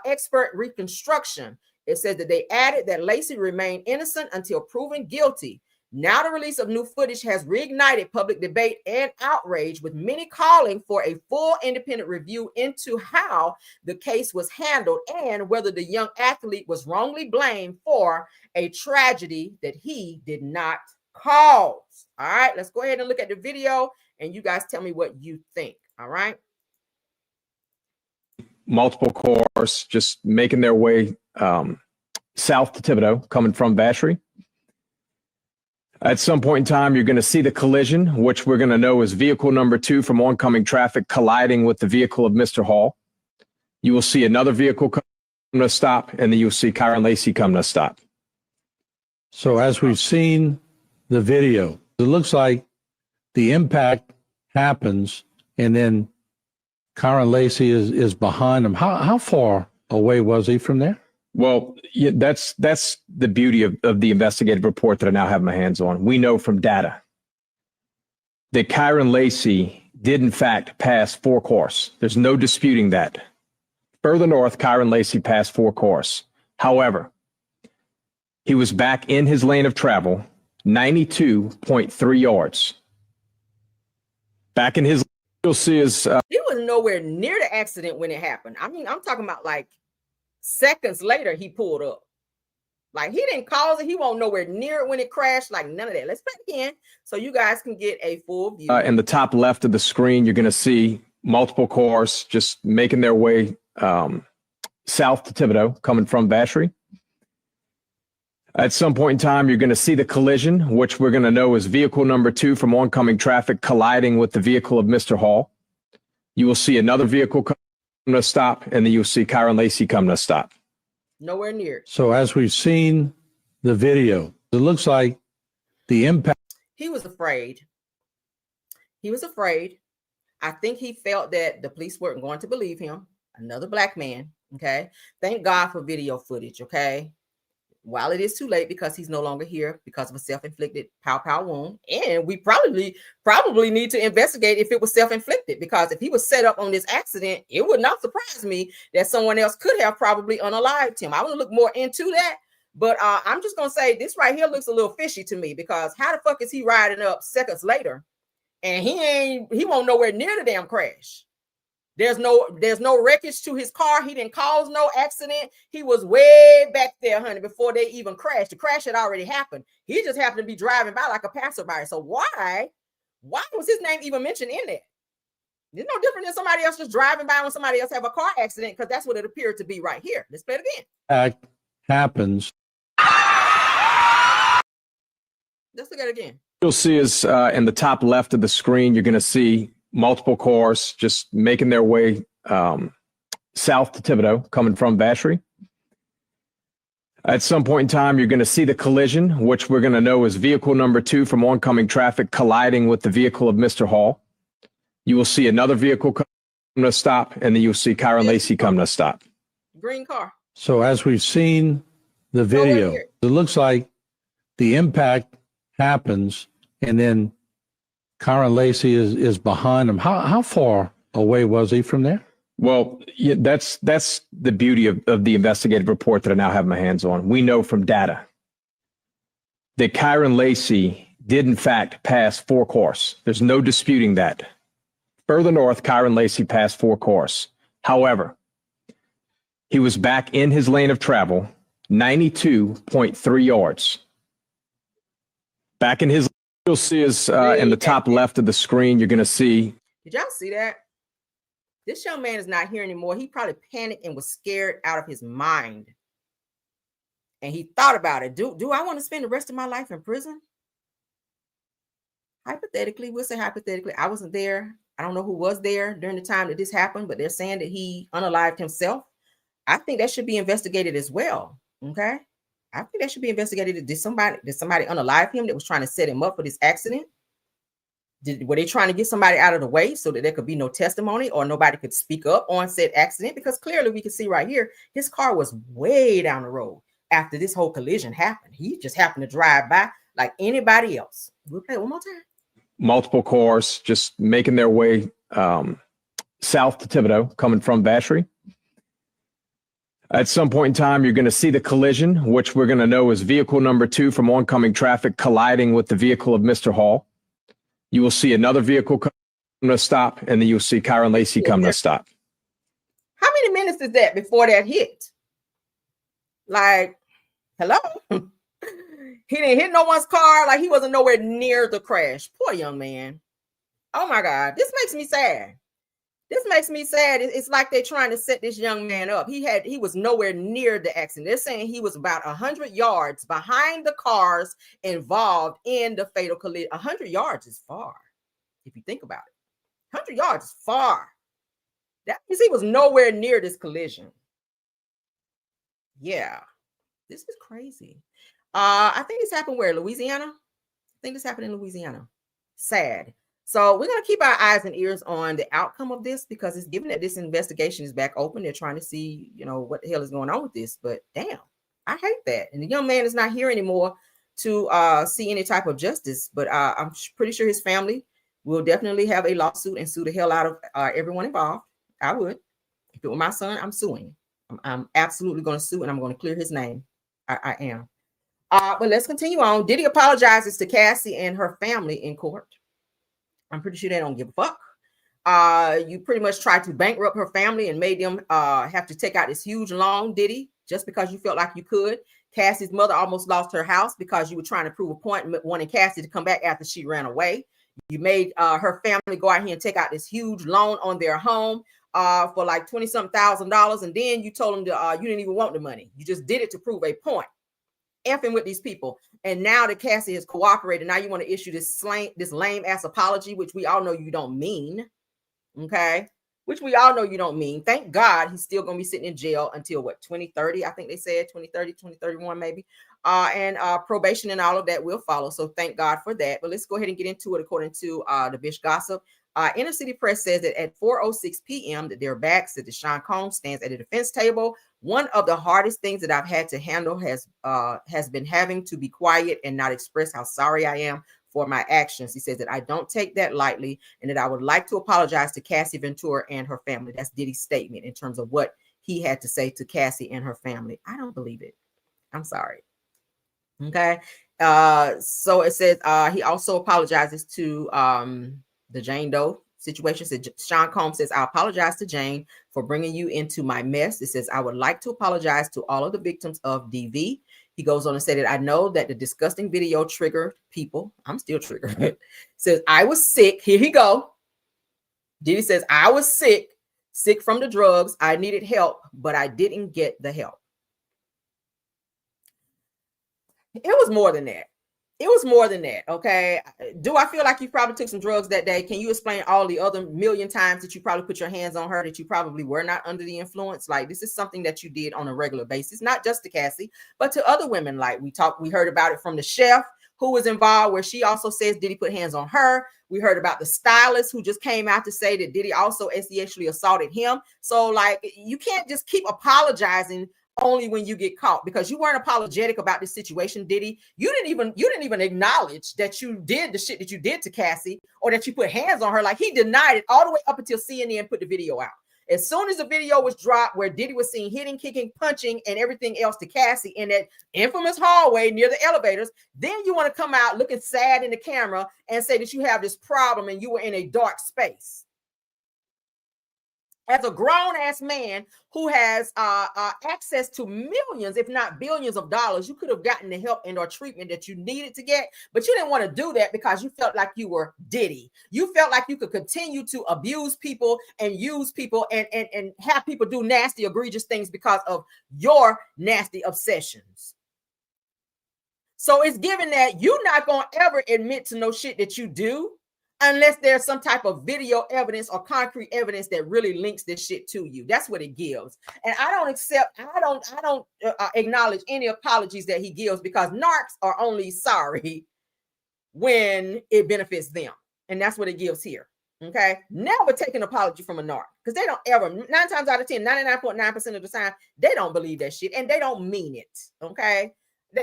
expert reconstruction. It says that they added that Lacey remained innocent until proven guilty. Now the release of new footage has reignited public debate and outrage, with many calling for a full independent review into how the case was handled and whether the young athlete was wrongly blamed for a tragedy that he did not cause. All right, let's go ahead and look at the video and you guys tell me what you think. All right. Multiple cars just making their way south to Thibodaux, coming from Vacherie. At some point in time, you're going to see the collision, which we're going to know is vehicle number 2 from oncoming traffic colliding with the vehicle of Mr. Hall. You will see another vehicle come to a stop, and then you'll see Kyren Lacey come to a stop. So as we've seen the video, it looks like the impact happens, and then Kyren Lacey is behind him. How far away was he from there? Well, yeah, that's the beauty of the investigative report that I now have my hands on. We know from data that Kyren Lacey did, in fact, pass 4 cars. There's no disputing that. Further north, Kyren Lacey passed 4 cars. However, he was back in his lane of travel, 92.3 yards. Back in his, you'll see his... He was nowhere near the accident when it happened. I mean, I'm talking about like seconds later he pulled up. Like, he didn't cause it. He won't nowhere near it when it crashed. Like, none of that. Let's play it again so you guys can get a full view. In the top left of the screen, you're going to see multiple cars just making their way south to Thibodaux, coming from Vacherie. At some point in time, you're going to see the collision, which we're going to know is vehicle number 2 from oncoming traffic colliding with the vehicle of Mr. Hall. You will see another vehicle come to a stop, and then you'll see Kyren Lacey come to a stop. Nowhere near. So as we've seen the video, It looks like the impact. He was afraid. He was afraid. I think he felt that the police weren't going to believe him. Another black man. Okay. Thank God for video footage. Okay. While it is too late because he's no longer here because of a self-inflicted pow wound. And we probably need to investigate if it was self-inflicted, because if he was set up on this accident, it would not surprise me that someone else could have probably unalived him. I want to look more into that. But I'm just going to say this right here looks a little fishy to me, because how the fuck is he riding up seconds later and he won't nowhere near the damn crash? There's no wreckage to his car. He didn't cause no accident. He was way back there, honey, before they even crashed. The crash had already happened. He just happened to be driving by like a passerby. So why was his name even mentioned in there? It's no different than somebody else just driving by when somebody else have a car accident, because that's what it appeared to be right here. Let's play it again. Act happens. Let's look at it again. You'll see is in the top left of the screen, you're going to see multiple cars just making their way south to Thibodaux, coming from Vacherie. At some point in time, you're going to see the collision, which we're going to know is vehicle number 2 from oncoming traffic colliding with the vehicle of Mr. Hall. You will see another vehicle come to a stop, and then you'll see Kyren Lacey come to a stop. Green car. So as we've seen the video, it looks like the impact happens and then Kyren Lacey is behind him. How far away was he from there? Well, yeah, that's the beauty of the investigative report that I now have my hands on. We know from data that Kyren Lacey did in fact pass 4 cars. There's no disputing that. Further north, Kyren Lacey passed 4 cars. However, he was back in his lane of travel, 92.3 yards. Back in his, you'll see is in the top left of the screen, you're going to see. Did y'all see that? This young man is not here anymore. He probably panicked and was scared out of his mind. And he thought about it. Do I want to spend the rest of my life in prison? Hypothetically, we'll say hypothetically. I wasn't there. I don't know who was there during the time that this happened, but they're saying that he unalived himself. I think that should be investigated as well. Okay. I think that should be investigated. Did somebody unalive him that was trying to set him up for this accident? Were they trying to get somebody out of the way so that there could be no testimony or nobody could speak up on said accident? Because clearly we can see right here, his car was way down the road after this whole collision happened. He just happened to drive by like anybody else. We'll play it one more time. Multiple cars just making their way south to Thibodaux, coming from Vacherie. At some point in time, you're going to see the collision, which we're going to know is vehicle number 2 from oncoming traffic colliding with the vehicle of Mr. Hall. You will see another vehicle come to a stop, and then you'll see Kyren Lacey come to a stop. How many minutes is that before that hit? Like, hello? He didn't hit no one's car. Like, he wasn't nowhere near the crash. Poor young man. Oh my God. This makes me sad. This makes me sad. It's like they're trying to set this young man up. He was nowhere near the accident. They're saying he was about 100 yards behind the cars involved in the fatal collision. 100 yards is far, if you think about it. 100 yards is far. That means he was nowhere near this collision. Yeah, this is crazy. I think this happened where? Louisiana? I think this happened in Louisiana. Sad. So we're going to keep our eyes and ears on the outcome of this, because it's given that this investigation is back open. They're trying to see, what the hell is going on with this. But damn, I hate that. And the young man is not here anymore to see any type of justice. But I'm pretty sure his family will definitely have a lawsuit and sue the hell out of everyone involved. I would. If it were my son, I'm suing. I'm absolutely going to sue, and I'm going to clear his name. I am. But let's continue on. Diddy apologizes to Cassie and her family in court. I'm pretty sure they don't give a fuck. You pretty much tried to bankrupt her family and made them have to take out this huge loan, Diddy, just because you felt like you could. Cassie's mother almost lost her house because you were trying to prove a point, wanting Cassie to come back after she ran away. You made her family go out here and take out this huge loan on their home for like $20-something thousand, and then you told them you didn't even want the money. You just did it to prove a point. Effing with these people. And now that Cassie has cooperated, now you want to issue this lame ass apology, which we all know you don't mean. Okay. Which we all know you don't mean. Thank God he's still going to be sitting in jail until what, 2030? I think they said 2030, 2031, maybe. and probation and all of that will follow. So thank God for that. But let's go ahead and get into it. According to the Bish Gossip, Inner City Press says that at 4:06 p.m. that they're back. Said that Sean Combs stands at the defense table. One of the hardest things that I've had to handle has been having to be quiet and not express how sorry I am for my actions. He says that I don't take that lightly and that I would like to apologize to Cassie Ventura and her family. That's Diddy's statement in terms of what he had to say to Cassie and her family. I don't believe it. I'm sorry. Okay. So it says he also apologizes to the Jane Doe situation. Said Sean Combs says, I apologize to Jane for bringing you into my mess. It says, I would like to apologize to all of the victims of DV. He goes on to say that I know that the disgusting video triggered people. I'm still triggered. Says, I was sick. Here he go. Diddy says, I was sick from the drugs. I needed help, but I didn't get the help. It was more than that. It was more than that. Okay. Do I feel like you probably took some drugs that day? Can you explain all the other million times that you probably put your hands on her that you probably were not under the influence? Like, this is something that you did on a regular basis, not just to Cassie, but to other women. Like we heard about it from the chef who was involved, where she also says Diddy put hands on her. We heard about the stylist who just came out to say that Diddy also sexually assaulted him. So like, you can't just keep apologizing only when you get caught, because you weren't apologetic about this situation, Diddy. You didn't even acknowledge that you did the shit that you did to Cassie, or that you put hands on her. Like, he denied it all the way up until CNN put the video out. As soon as the video was dropped where Diddy was seen hitting, kicking, punching, and everything else to Cassie in that infamous hallway near the elevators, then you want to come out looking sad in the camera and say that you have this problem and you were in a dark space. As a grown-ass man who has access to millions, if not billions of dollars, you could have gotten the help and or treatment that you needed to get, but you didn't want to do that because you felt like you were Diddy. You felt like you could continue to abuse people and use people and have people do nasty, egregious things because of your nasty obsessions. So it's given that you're not going to ever admit to no shit that you do, unless there's some type of video evidence or concrete evidence that really links this shit to you. That's what it gives. And I don't acknowledge any apologies that he gives, because narcs are only sorry when it benefits them. And that's what it gives here. Okay. Never take an apology from a narc, because they don't ever, 9 times out of 10, 99.9% of the time, they don't believe that shit and they don't mean it. Okay.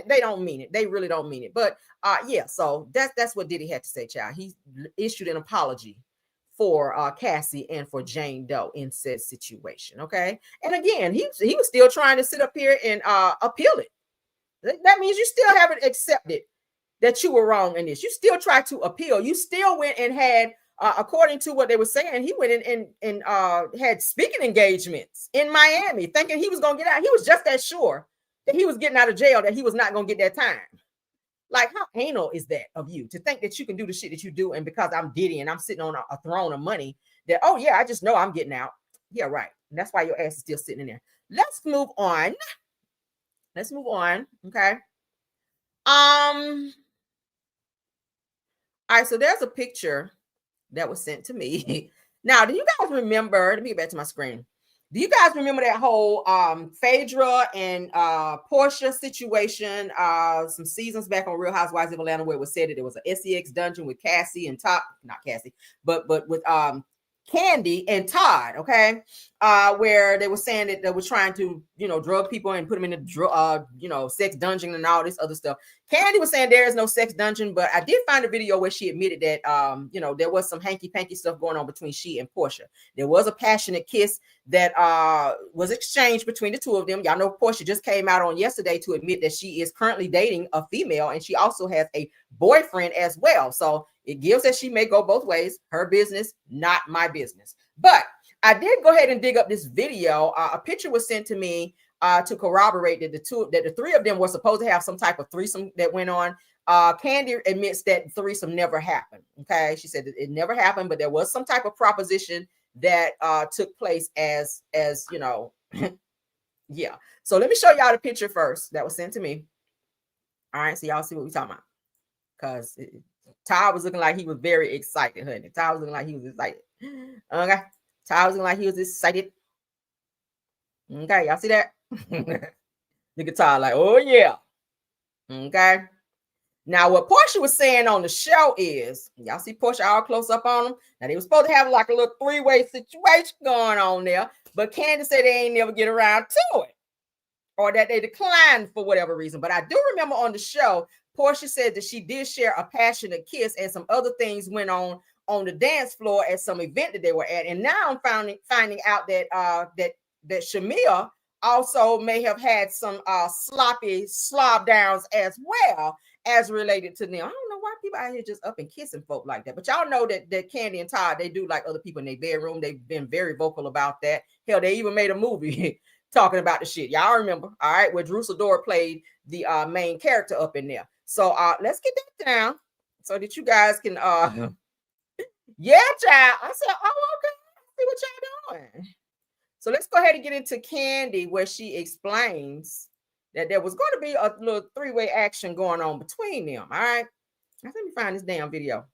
They don't mean it. They really don't mean it. But yeah, so that's what Diddy had to say, child. He issued an apology for Cassie and for Jane Doe in said situation. Okay. And again, he was still trying to sit up here and appeal it. That means you still haven't accepted that you were wrong in this. You still tried to appeal. You still went and had, according to what they were saying, he went in and had speaking engagements in Miami, thinking he was going to get out. He was just that sure that he was getting out of jail, that he was not going to get that time. Like, how anal is that of you to think that you can do the shit that you do, and because I'm Diddy and I'm sitting on a throne of money, that, oh yeah, I just know I'm getting out. Yeah, right. And that's why your ass is still sitting in there. Let's move on. Okay. All right, so there's a picture that was sent to me. Now, do you guys remember? Let me get back to my screen. Do you guys remember that whole Phaedra and Portia situation some seasons back on Real Housewives of Atlanta, where it was said that there was an SEX dungeon with Cassie and Todd, not Cassie, but with Candy and Todd, okay, where they were saying that they were trying to, drug people and put them in the sex dungeon and all this other stuff. Candy was saying there is no sex dungeon, but I did find a video where she admitted that there was some hanky-panky stuff going on between she and Portia. There was a passionate kiss that was exchanged between the two of them. Y'all know Portia just came out on yesterday to admit that she is currently dating a female, and she also has a boyfriend as well. So it gives that she may go both ways. Her business, not my business. But I did go ahead and dig up this video. A picture was sent to me to corroborate that the three of them were supposed to have some type of threesome that went on. Candy admits that threesome never happened. Okay, she said that it never happened, but there was some type of proposition that took place as yeah. So let me show y'all the picture first that was sent to me. All right, so y'all see what we're talking about, because Todd was looking like he was very excited, honey. Todd was looking like he was excited. Okay. Todd was looking like he was excited. Okay, y'all see that? Look at Todd like, oh yeah. Okay. Now, what Portia was saying on the show is, y'all see Portia all close up on them. Now, they were supposed to have like a little three-way situation going on there, but Candy said they ain't never get around to it, or that they declined for whatever reason. But I do remember on the show, Portia said that she did share a passionate kiss, and some other things went on the dance floor at some event that they were at. And now I'm finding out that that Shamia also may have had some sloppy slob downs as well, as related to them. I don't know why people out here just up and kissing folk like that. But y'all know that Candy and Todd, they do like other people in their bedroom. They've been very vocal about that. Hell, they even made a movie talking about the shit. Y'all remember, all right, where Drew Sidora played the main character up in there. So let's get that down so that you guys can yeah, child. I said, oh, okay, see what y'all doing. So let's go ahead and get into Candy, where she explains that there was going to be a little three-way action going on between them. All right. Now, let me find this damn video.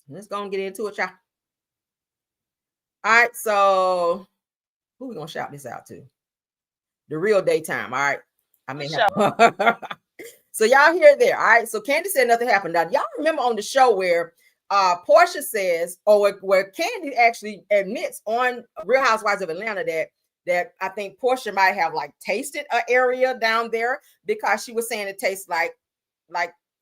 Let's go and get into it, y'all. All right. So who we going to shout this out to? The real daytime. All right. I may have. So y'all hear it there. All right. So Candy said nothing happened. Now, y'all remember on the show where Portia says, or where Candy actually admits on Real Housewives of Atlanta that I think Portia might have like tasted an area down there, because she was saying it tastes like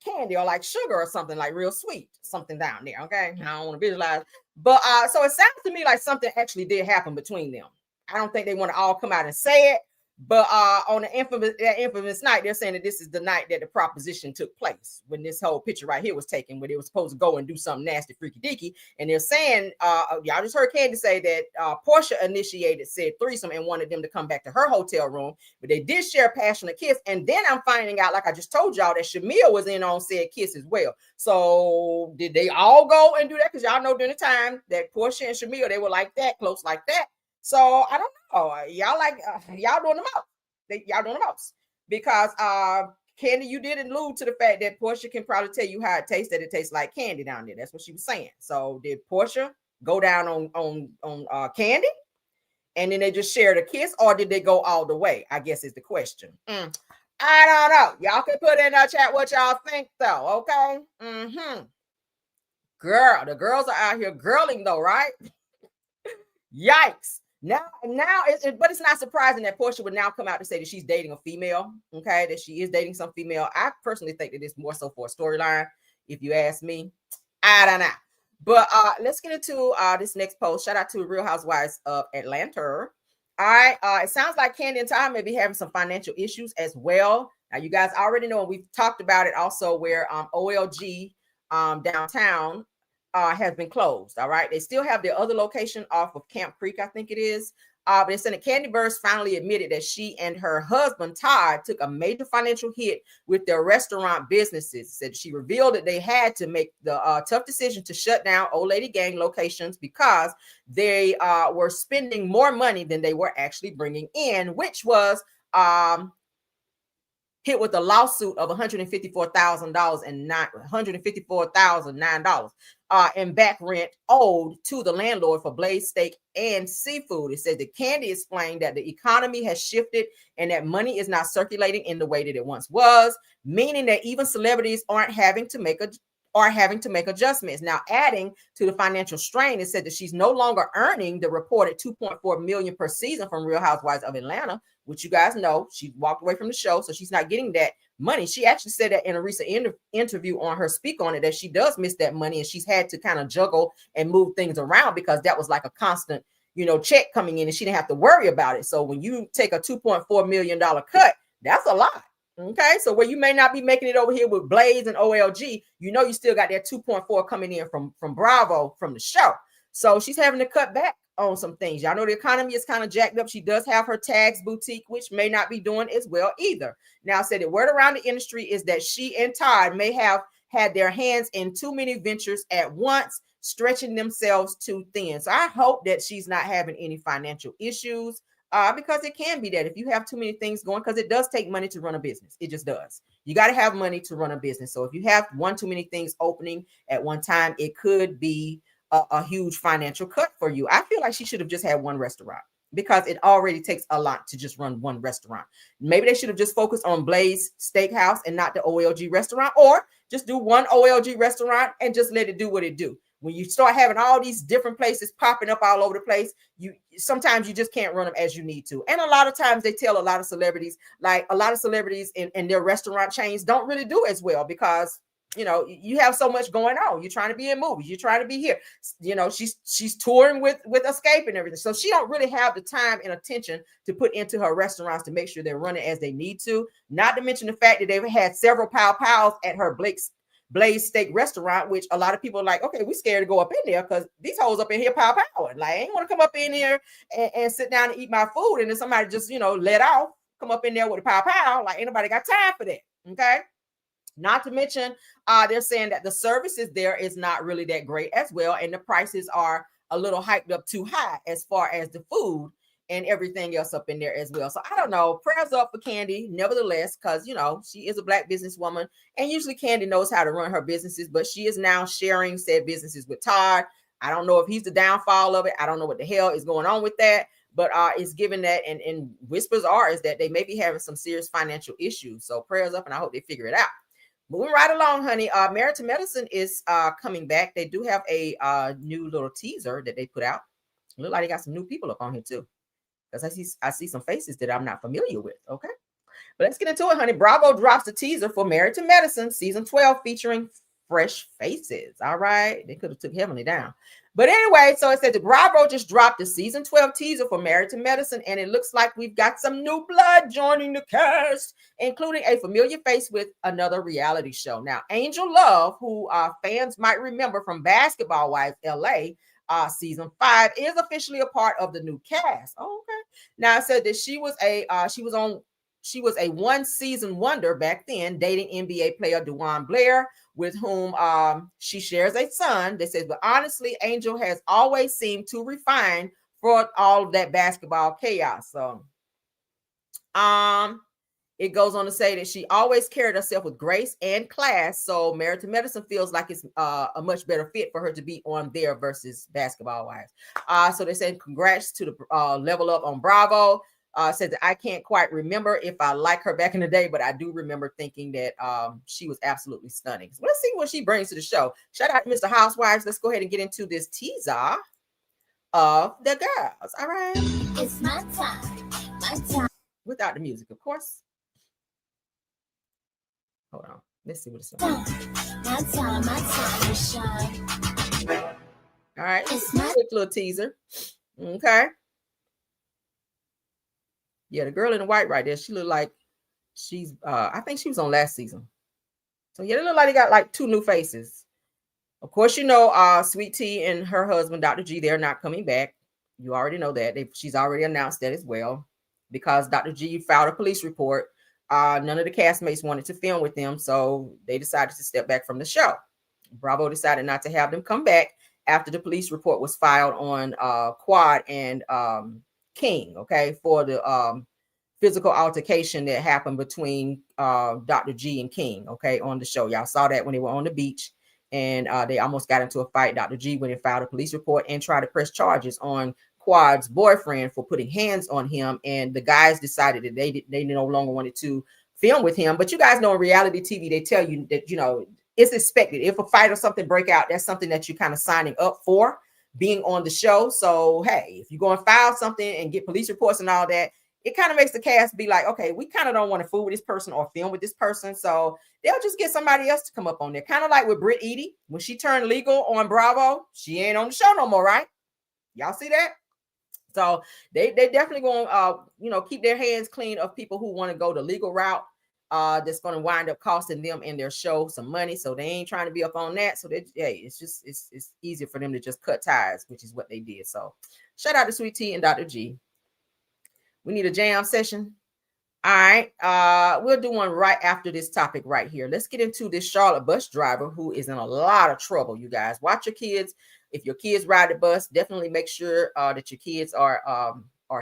candy or like sugar or something, like real sweet, something down there. Okay. I don't want to visualize, but so it sounds to me like something actually did happen between them. I don't think they want to all come out and say it, but on the infamous night, they're saying that this is the night that the proposition took place, when this whole picture right here was taken, where they were supposed to go and do something nasty, freaky deaky. And they're saying, y'all just heard Candy say that Portia initiated said threesome and wanted them to come back to her hotel room, but they did share a passionate kiss. And then I'm finding out, like I just told y'all, that Shamia was in on said kiss as well. So did they all go and do that? Because y'all know during the time that Portia and Shamia, they were like that, close like that. So I don't know. Y'all like y'all doing the most. Y'all doing the most, because Candy, you did allude to the fact that Portia can probably tell you how it tastes, that it tastes like candy down there. That's what she was saying. So did Portia go down on Candy, and then they just shared a kiss, or did they go all the way? I guess is the question. I don't know. Y'all can put in the chat what y'all think, though. Okay. Girl, the girls are out here girling though, right? Yikes. Now, but it's not surprising that Portia would now come out to say that she's dating a female. Okay, that she is dating some female. I personally think that it's more so for a storyline, if you ask me. I don't know. But let's get into this next post. Shout out to Real Housewives of Atlanta. All right. It sounds like Candy and Todd may be having some financial issues as well. Now, you guys already know, and we've talked about it also, where OLG downtown has been closed. All right. They still have their other location off of Camp Creek, I think it is. But it's in the Candy Burst finally admitted that she and her husband, Todd, took a major financial hit with their restaurant businesses. Said she revealed that they had to make the tough decision to shut down Old Lady Gang locations because they were spending more money than they were actually bringing in, which was hit with a lawsuit of $154,000 and $154,009 in back rent owed to the landlord for Blaze Steak and Seafood. It says that Candy explained that the economy has shifted and that money is not circulating in the way that it once was, meaning that even celebrities are having to make adjustments. Now, adding to the financial strain, it said that she's no longer earning the reported $2.4 million per season from Real Housewives of Atlanta, which you guys know she walked away from the show, so she's not getting that money. She actually said that in a recent interview on her Speak On It, that she does miss that money, and she's had to kind of juggle and move things around because that was like a constant, check coming in, and she didn't have to worry about it. So when you take a $2.4 million cut, that's a lot. Okay, so where you may not be making it over here with Blaze and OLG, you still got that 2.4 coming in from Bravo from the show. So she's having to cut back on some things. Y'all know the economy is kind of jacked up. She does have her Tags boutique, which may not be doing as well either. Now, said the word around the industry is that she and Todd may have had their hands in too many ventures at once, stretching themselves too thin. So I hope that she's not having any financial issues. Because it can be that if you have too many things going, because it does take money to run a business. It just does. You got to have money to run a business. So if you have too many things opening at one time, it could be a huge financial cut for you. I feel like she should have just had one restaurant. because it already takes a lot to just run one restaurant. Maybe they should have just focused on Blaze Steakhouse and not the OLG restaurant, or just do one OLG restaurant and just let it do what it do. When you start having all these different places popping up all over the place, sometimes you just can't run them as you need to. And a lot of times they tell a lot of celebrities, like a lot of celebrities in their restaurant chains don't really do as well because, you know, you have so much going on. You're trying to be in movies. You're trying to be here. You know, she's touring with Escape and everything. So she don't really have the time and attention to put into her restaurants to make sure they're running as they need to. Not to mention the fact that they've had several pow-pows at her Blaze Steak restaurant, which a lot of people are like, okay, we scared to go up in there because these hoes up in here pow-powing. Like, I ain't want to come up in here and sit down and eat my food. And then somebody just, you know, let off, come up in there with a pow-pow. Like, ain't nobody got time for that. Okay. Not to mention, they're saying that the services there is not really that great as well. And the prices are a little hyped up too high as far as the food and everything else up in there as well. So I don't know, prayers up for Candy, nevertheless, because, you know, she is a Black businesswoman and usually Candy knows how to run her businesses, but she is now sharing said businesses with Todd. I don't know if he's the downfall of it. I don't know what the hell is going on with that, but it's given that, and whispers are is that they may be having some serious financial issues. So prayers up, and I hope they figure it out. Moving right along, honey. Married to Medicine is coming back. They do have a new little teaser that they put out. Look like they got some new people up on here too, because I see some faces that I'm not familiar with. Okay, but let's get into it, honey. Bravo drops the teaser for Married to Medicine season 12 featuring fresh faces. All right, they could have took Heavenly down. But anyway, so it said the Bravo just dropped the season 12 teaser for Married to Medicine, and it looks like we've got some new blood joining the cast, including a familiar face with another reality show. Now, Angel Love, who fans might remember from Basketball Wives LA, season 5, is officially a part of the new cast. Oh, okay. Now, it said that she was a one-season wonder back then, dating NBA player DeJuan Blair, with whom she shares a son. They says, but honestly, Angel has always seemed too refined for all of that basketball chaos. So it goes on to say that she always carried herself with grace and class. So Married to Medicine feels like it's a much better fit for her to be on there versus Basketball Wives. So they said congrats to the Level Up on Bravo. Said that I can't quite remember if I like her back in the day, but I do remember thinking that she was absolutely stunning. So let's see what she brings to the show. Shout out to Mr. Housewives. Let's go ahead and get into this teaser of the girls. All right. It's my time. My time. Without the music, of course. Hold on. Let's see what it's about. My time to shine. All right. It's a quick little teaser. Okay. Yeah, the girl in the white right there, she looked like she's I think she was on last season. So yeah, they look like they got like two new faces. Of course, you know, Sweet Tea and her husband, Dr. G, they're not coming back. You already know that. She's already announced that as well, because Dr. G filed a police report. None of the castmates wanted to film with them, so they decided to step back from the show. Bravo decided not to have them come back after the police report was filed on Quad and King, okay, for the physical altercation that happened between Dr. G and King, okay, on the show. Y'all saw that when they were on the beach, and they almost got into a fight. Dr. G went and filed a police report and tried to press charges on Quad's boyfriend for putting hands on him, and the guys decided that they no longer wanted to film with him. But you guys know in reality TV, they tell you that, you know, it's expected. If a fight or something break out, that's something that you're kind of signing up for, being on the show. So hey, if you go and file something and get police reports and all that, it kind of makes the cast be like, okay, we kind of don't want to fool with this person or film with this person, so they'll just get somebody else to come up on there. Kind of like with Britt Eady, when she turned legal on Bravo, she ain't on the show no more, right? Y'all see that? So they definitely going to you know, keep their hands clean of people who want to go the legal route. That's going to wind up costing them and their show some money. So they ain't trying to be up on that. So it's easier for them to just cut ties, which is what they did. So shout out to Sweet Tea and Dr. G. We need a jam session. All right. We'll do one right after this topic right here. Let's get into this Charlotte bus driver who is in a lot of trouble, you guys. Watch your kids. If your kids ride the bus, definitely make sure that your kids are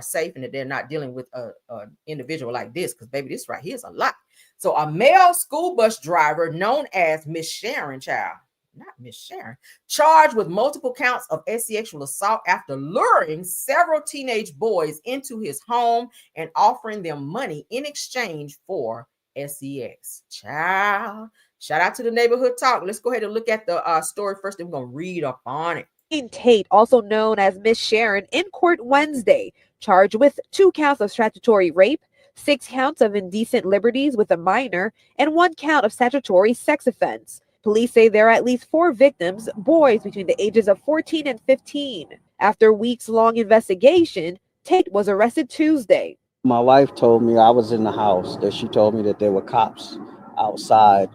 safe and that they're not dealing with an individual like this, because baby, this right here is a lot. So a male school bus driver known as Miss Sharon, child. not Miss Sharon, charged with multiple counts of sexual assault after luring several teenage boys into his home and offering them money in exchange for sex. Child, shout out to the neighborhood talk. Let's go ahead and look at the story first, and we're going to read up on it. Tate, also known as Miss Sharon, in court Wednesday, charged with 2 counts of statutory rape, 6 counts of indecent liberties with a minor, and 1 count of statutory sex offense. Police say there are at least 4 victims, boys between the ages of 14 and 15. After weeks-long investigation, Tate was arrested Tuesday. My wife told me I was in the house, that she told me that there were cops outside,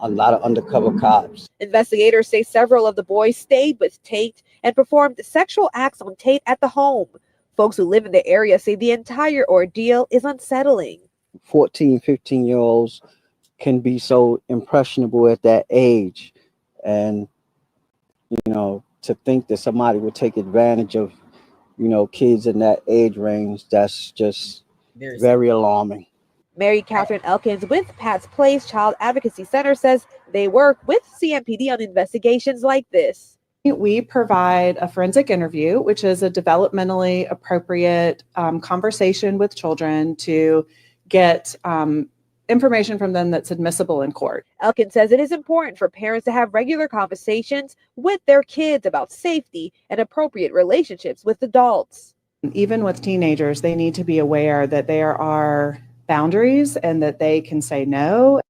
a lot of undercover cops. Investigators say several of the boys stayed with Tate and performed sexual acts on Tate at the home. Folks who live in the area say the entire ordeal is unsettling. 14, 15-year-olds can be so impressionable at that age. And, to think that somebody would take advantage of, kids in that age range, that's just very alarming. Mary Catherine Elkins with Pat's Place Child Advocacy Center says they work with CMPD on investigations like this. We provide a forensic interview, which is a developmentally appropriate conversation with children to get information from them that's admissible in court. Elkins says it is important for parents to have regular conversations with their kids about safety and appropriate relationships with adults. Even with teenagers, they need to be aware that there are boundaries and that they can say no.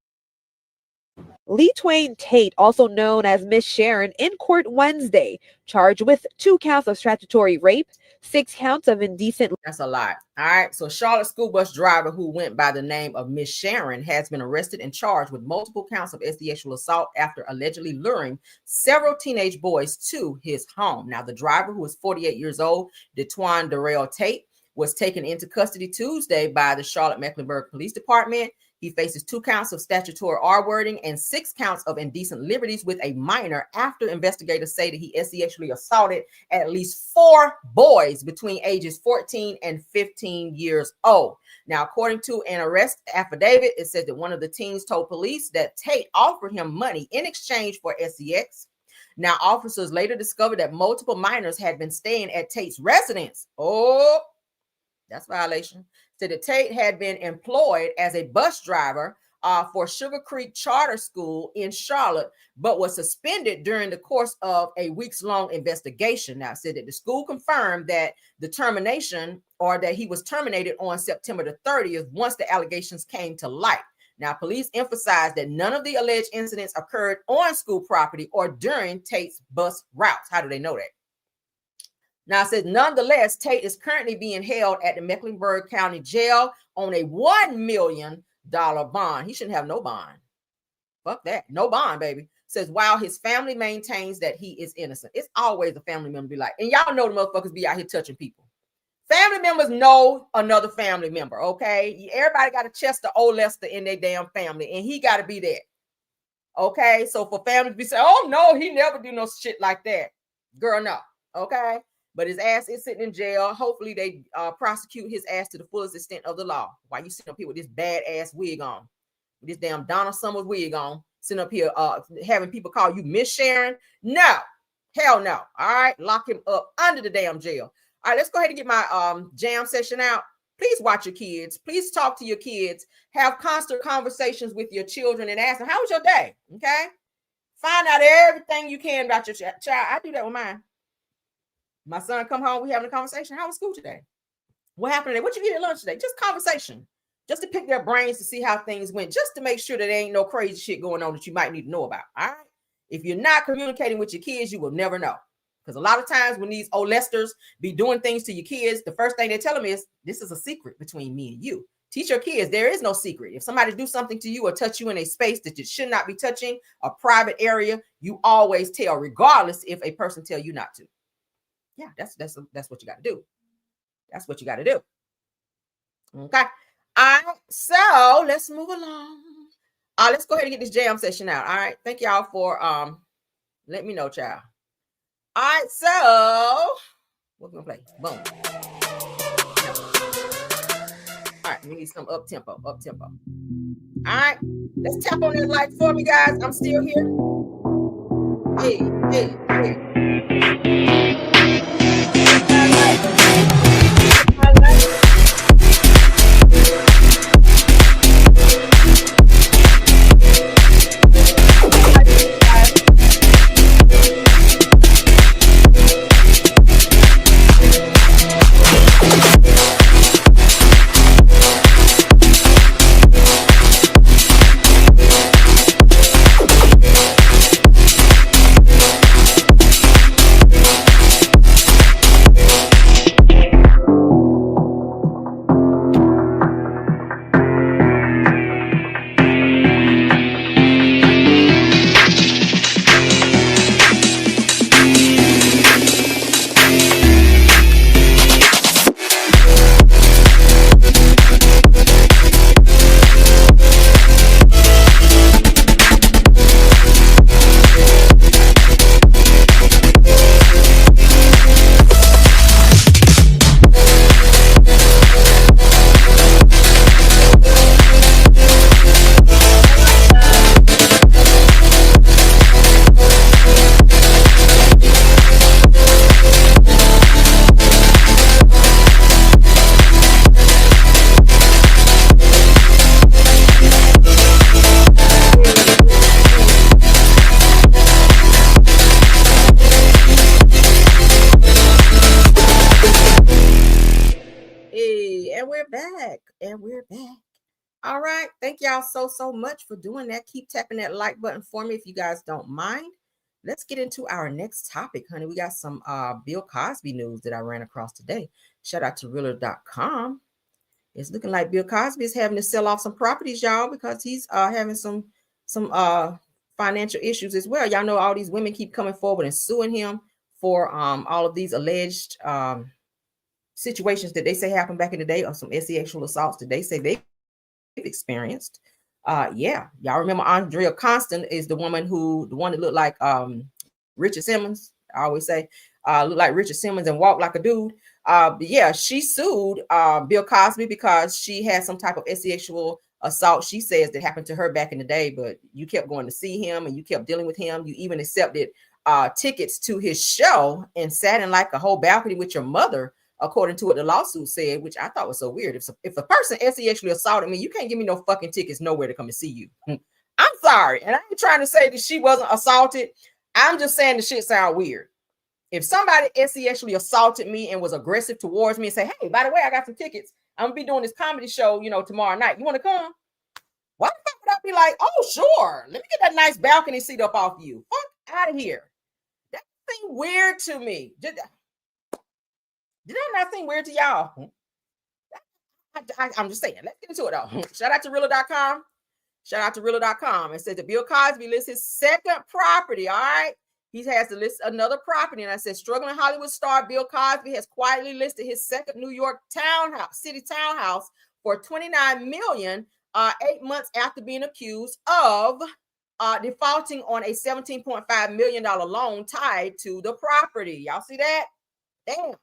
Lee Twain Tate, also known as Miss Sharon, in court Wednesday, charged with 2 counts of statutory rape, 6 counts of indecent. That's a lot. All right. So Charlotte school bus driver who went by the name of Miss Sharon has been arrested and charged with multiple counts of sexual assault after allegedly luring several teenage boys to his home. Now, the driver, who is 48 years old, DeTwan Darrell Tate, was taken into custody Tuesday by the Charlotte Mecklenburg Police Department. He faces 2 counts of statutory R-wording and 6 counts of indecent liberties with a minor after investigators say that he sexually assaulted at least 4 boys between ages 14 and 15 years old. Now, according to an arrest affidavit, it says that one of the teens told police that Tate offered him money in exchange for sex. Now, officers later discovered that multiple minors had been staying at Tate's residence. Oh, that's violation. Said that Tate had been employed as a bus driver for Sugar Creek Charter School in Charlotte, but was suspended during the course of a weeks-long investigation. Now, said that the school confirmed that the termination, or that he was terminated on September the 30th once the allegations came to light. Now, police emphasized that none of the alleged incidents occurred on school property or during Tate's bus routes. How do they know that? Now, it says, nonetheless, Tate is currently being held at the Mecklenburg County Jail on a $1 million bond. He shouldn't have no bond. Fuck that. No bond, baby. Says, while his family maintains that he is innocent. It's always a family member be like, and y'all know the motherfuckers be out here touching people. Family members know another family member, okay? Everybody got a Chester O. Lester in their damn family, and he got to be there. Okay? So for families to be saying, oh, no, he never do no shit like that. Girl, no. Okay? But his ass is sitting in jail. Hopefully they prosecute his ass to the fullest extent of the law. Why you sitting up here with this bad ass wig on, with this damn Donna Summers wig on, sitting up here having people call you Miss Sharon? No, hell no. All right, lock him up under the damn jail. All right, let's go ahead and get my jam session out. Please watch your kids. Please talk to your kids. Have constant conversations with your children and ask them, how was your day? Okay, find out everything you can about your child. I do that with mine. My son come home, we having a conversation. How was school today? What happened today? What you eat at lunch today? Just conversation. Just to pick their brains to see how things went. Just to make sure that there ain't no crazy shit going on that you might need to know about. All right? If you're not communicating with your kids, you will never know. Because a lot of times when these old Lesters be doing things to your kids, the first thing they tell them is, this is a secret between me and you. Teach your kids there is no secret. If somebody do something to you or touch you in a space that you should not be touching, a private area, you always tell, regardless if a person tell you not to. Yeah, that's what you got to do. That's what you got to do. Okay. All right. So let's move along. Let's go ahead and get this jam session out. All right. Thank y'all for let me know, child. All right. So what we gonna play? Boom. All right. We need some up tempo. All right. Let's tap on that like for me, guys. I'm still here. And we're back. All right. Thank y'all so much for doing that. Keep tapping that like button for me if you guys don't mind. Let's get into our next topic, honey. We got some Bill Cosby news that I ran across today. Shout out to realtor.com. It's looking like Bill Cosby is having to sell off some properties, y'all, because he's having some financial issues as well. Y'all know all these women keep coming forward and suing him for all of these alleged situations that they say happened back in the day, or some sexual assaults that they say they've experienced. Yeah, y'all remember Andrea Constant is the one that looked like Richard Simmons. I always say looked like Richard Simmons and walked like a dude. Yeah, she sued Bill Cosby because she had some type of sexual assault, she says, that happened to her back in the day, but you kept going to see him and you kept dealing with him. You even accepted tickets to his show and sat in like a whole balcony with your mother, according to what the lawsuit said, which I thought was so weird. If a person sexually assaulted me, you can't give me no fucking tickets nowhere to come and see you. I'm sorry. And I ain't trying to say that she wasn't assaulted. I'm just saying the shit sound weird. If somebody sexually assaulted me and was aggressive towards me and say, hey, by the way, I got some tickets. I'm gonna be doing this comedy show, tomorrow night. You want to come? Why the fuck would I be like, oh, sure. Let me get that nice balcony seat up off you. Fuck out of here. That seemed weird to me. Did that not seem weird to y'all? I'm just saying. Let's get into it, though. Shout out to realtor.com. Shout out to realtor.com. It says that Bill Cosby lists his second property, all right? He has to list another property. And I said, struggling Hollywood star Bill Cosby has quietly listed his second New York city townhouse for $29 million 8 months after being accused of defaulting on a $17.5 million loan tied to the property. Y'all see that? Damn.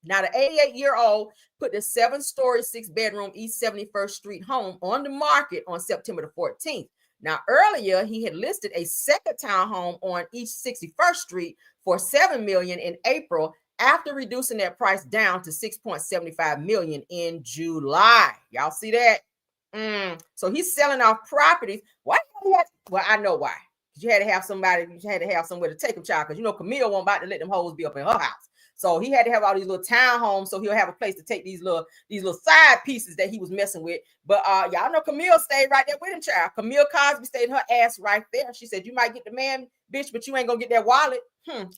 Now, the 88-year-old put the 7-story, 6-bedroom East 71st Street home on the market on September the 14th. Now, earlier, he had listed a second townhome on East 61st Street for $7 million in April, after reducing that price down to $6.75 million in July. Y'all see that? So he's selling off properties. Why? Well, I know why. You had to have somebody. You had to have somewhere to take them, child, because Camille won't about to let them hoes be up in her house. So he had to have all these little townhomes, so he'll have a place to take these little side pieces that he was messing with. But y'all know Camille stayed right there with him, child. Camille Cosby stayed her ass right there. She said, you might get the man, bitch, but you ain't gonna get that wallet.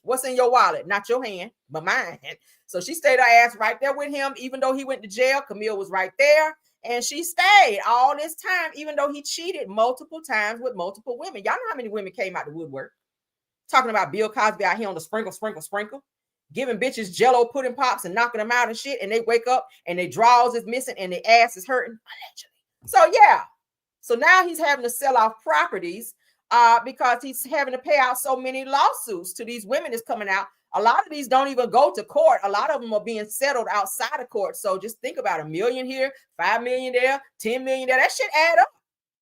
What's in your wallet? Not your hand, but mine. So she stayed her ass right there with him, even though he went to jail. Camille was right there. And she stayed all this time, even though he cheated multiple times with multiple women. Y'all know how many women came out the woodwork talking about Bill Cosby out here on the sprinkle, giving bitches Jello pudding pops and knocking them out and shit. And they wake up and their drawers is missing and their ass is hurting. So yeah. So now he's having to sell off properties because he's having to pay out so many lawsuits to these women that's coming out. A lot of these don't even go to court. A lot of them are being settled outside of court. So just think about $1 million here, $5 million there, $10 million there. That shit add up.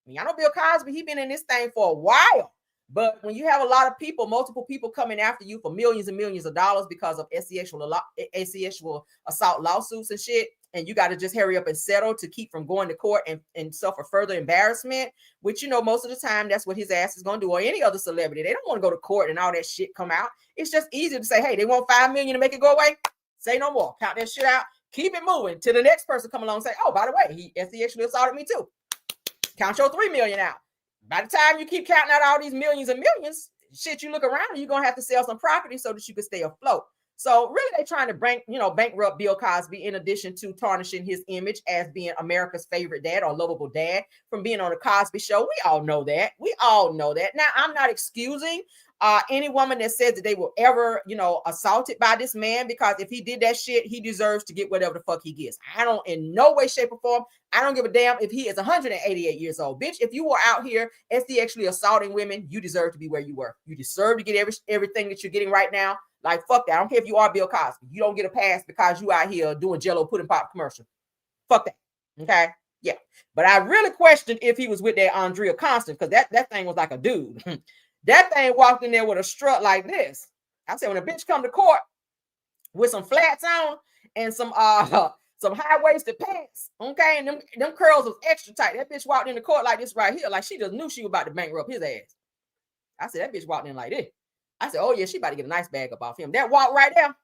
I know Bill Cosby, he been in this thing for a while. But when you have a lot of people, multiple people coming after you for millions and millions of dollars because of sexual assault lawsuits and shit, and you got to just hurry up and settle to keep from going to court and suffer further embarrassment, which, you know, most of the time that's what his ass is going to do, or any other celebrity. They don't want to go to court and all that shit come out. It's just easy to say, hey, they want $5 million to make it go away. Say no more. Count that shit out. Keep it moving till the next person come along and say, oh, by the way, he sexually assaulted me too. Count your $3 million out. By the time you keep counting out all these millions and millions, shit, you look around and you're going to have to sell some property so that you can stay afloat. So really, they're trying to bankrupt Bill Cosby, in addition to tarnishing his image as being America's favorite dad or lovable dad from being on the Cosby Show. We all know that. Now, I'm not excusing any woman that says that they were ever, assaulted by this man, because if he did that shit, he deserves to get whatever the fuck he gets. I don't, in no way, shape, or form, I don't give a damn if he is 188 years old. Bitch, if you were out here actually assaulting women, you deserve to be where you were. You deserve to get everything that you're getting right now. Like, fuck that. I don't care if you are Bill Cosby. You don't get a pass because you out here doing Jell-O pudding pop commercial. Fuck that. Okay? Yeah. But I really questioned if he was with that Andrea Constant, because that thing was like a dude. That thing walked in there with a strut like this. I said, when a bitch come to court with some flats on and some high-waisted pants, okay, and them curls was extra tight. That bitch walked in the court like this right here, like she just knew she was about to bankrupt his ass. I said, that bitch walked in like this. I said, oh yeah, she about to get a nice bag up off him. That walk right there.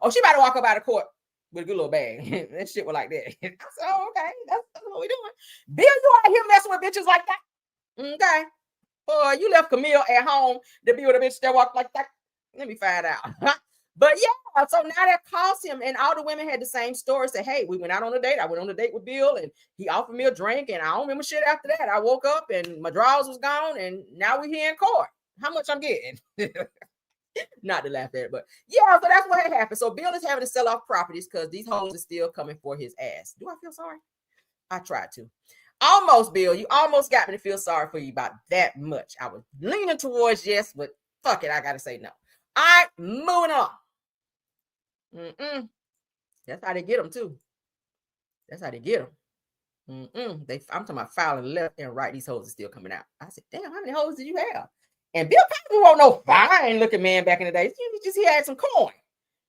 Oh, she about to walk up out of court with a good little bag. That shit was like that. I said, oh, okay, that's what we doing. Bill, you out here messing with bitches like that? Okay. Boy, you left Camille at home to be with a bitch that walked like that. Let me find out. But yeah, so now that cost him, and all the women had the same story. Said, hey, we went out on a date. I went on a date with Bill, and he offered me a drink, and I don't remember shit after that. I woke up and my drawers was gone, and now we're here in court. How much I'm getting? Not to laugh at it, but yeah, so that's what had happened. So Bill is having to sell off properties because these hoes are still coming for his ass. Do I feel sorry? I tried to. Almost, Bill. You almost got me to feel sorry for you about that much. I was leaning towards yes, but fuck it, I gotta say no. All right, moving on. That's how they get them too. That's how they get them. I'm talking about filing left and right. These hoes are still coming out. I said, damn, how many hoes did you have? And Bill Cosby wasn't no fine looking man back in the day. He had some coin.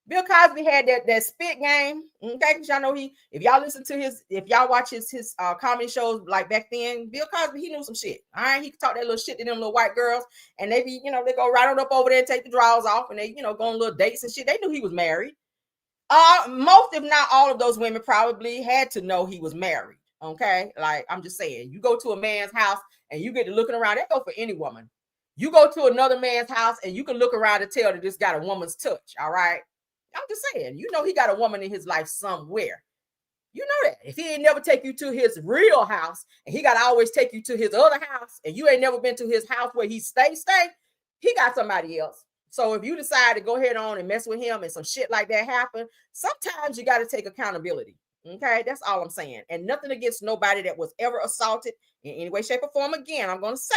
Bill Cosby had that spit game. Okay, because y'all know if y'all watch his comedy shows like back then, Bill Cosby, he knew some shit. All right, he could talk that little shit to them little white girls, and they be, they go right on up over there and take the drawers off, and they, go on little dates and shit. They knew he was married. Most, if not all of those women probably had to know he was married. Okay, like I'm just saying, you go to a man's house and you get to looking around. That go for any woman. You go to another man's house and you can look around and tell that this got a woman's touch. All right. I'm just saying, he got a woman in his life somewhere. You know that. If he ain't never take you to his real house and he got to always take you to his other house and you ain't never been to his house where he stay, he got somebody else. So if you decide to go ahead on and mess with him and some shit like that happen, sometimes you got to take accountability. Okay, that's all I'm saying. And nothing against nobody that was ever assaulted in any way, shape, or form. Again, I'm going to say,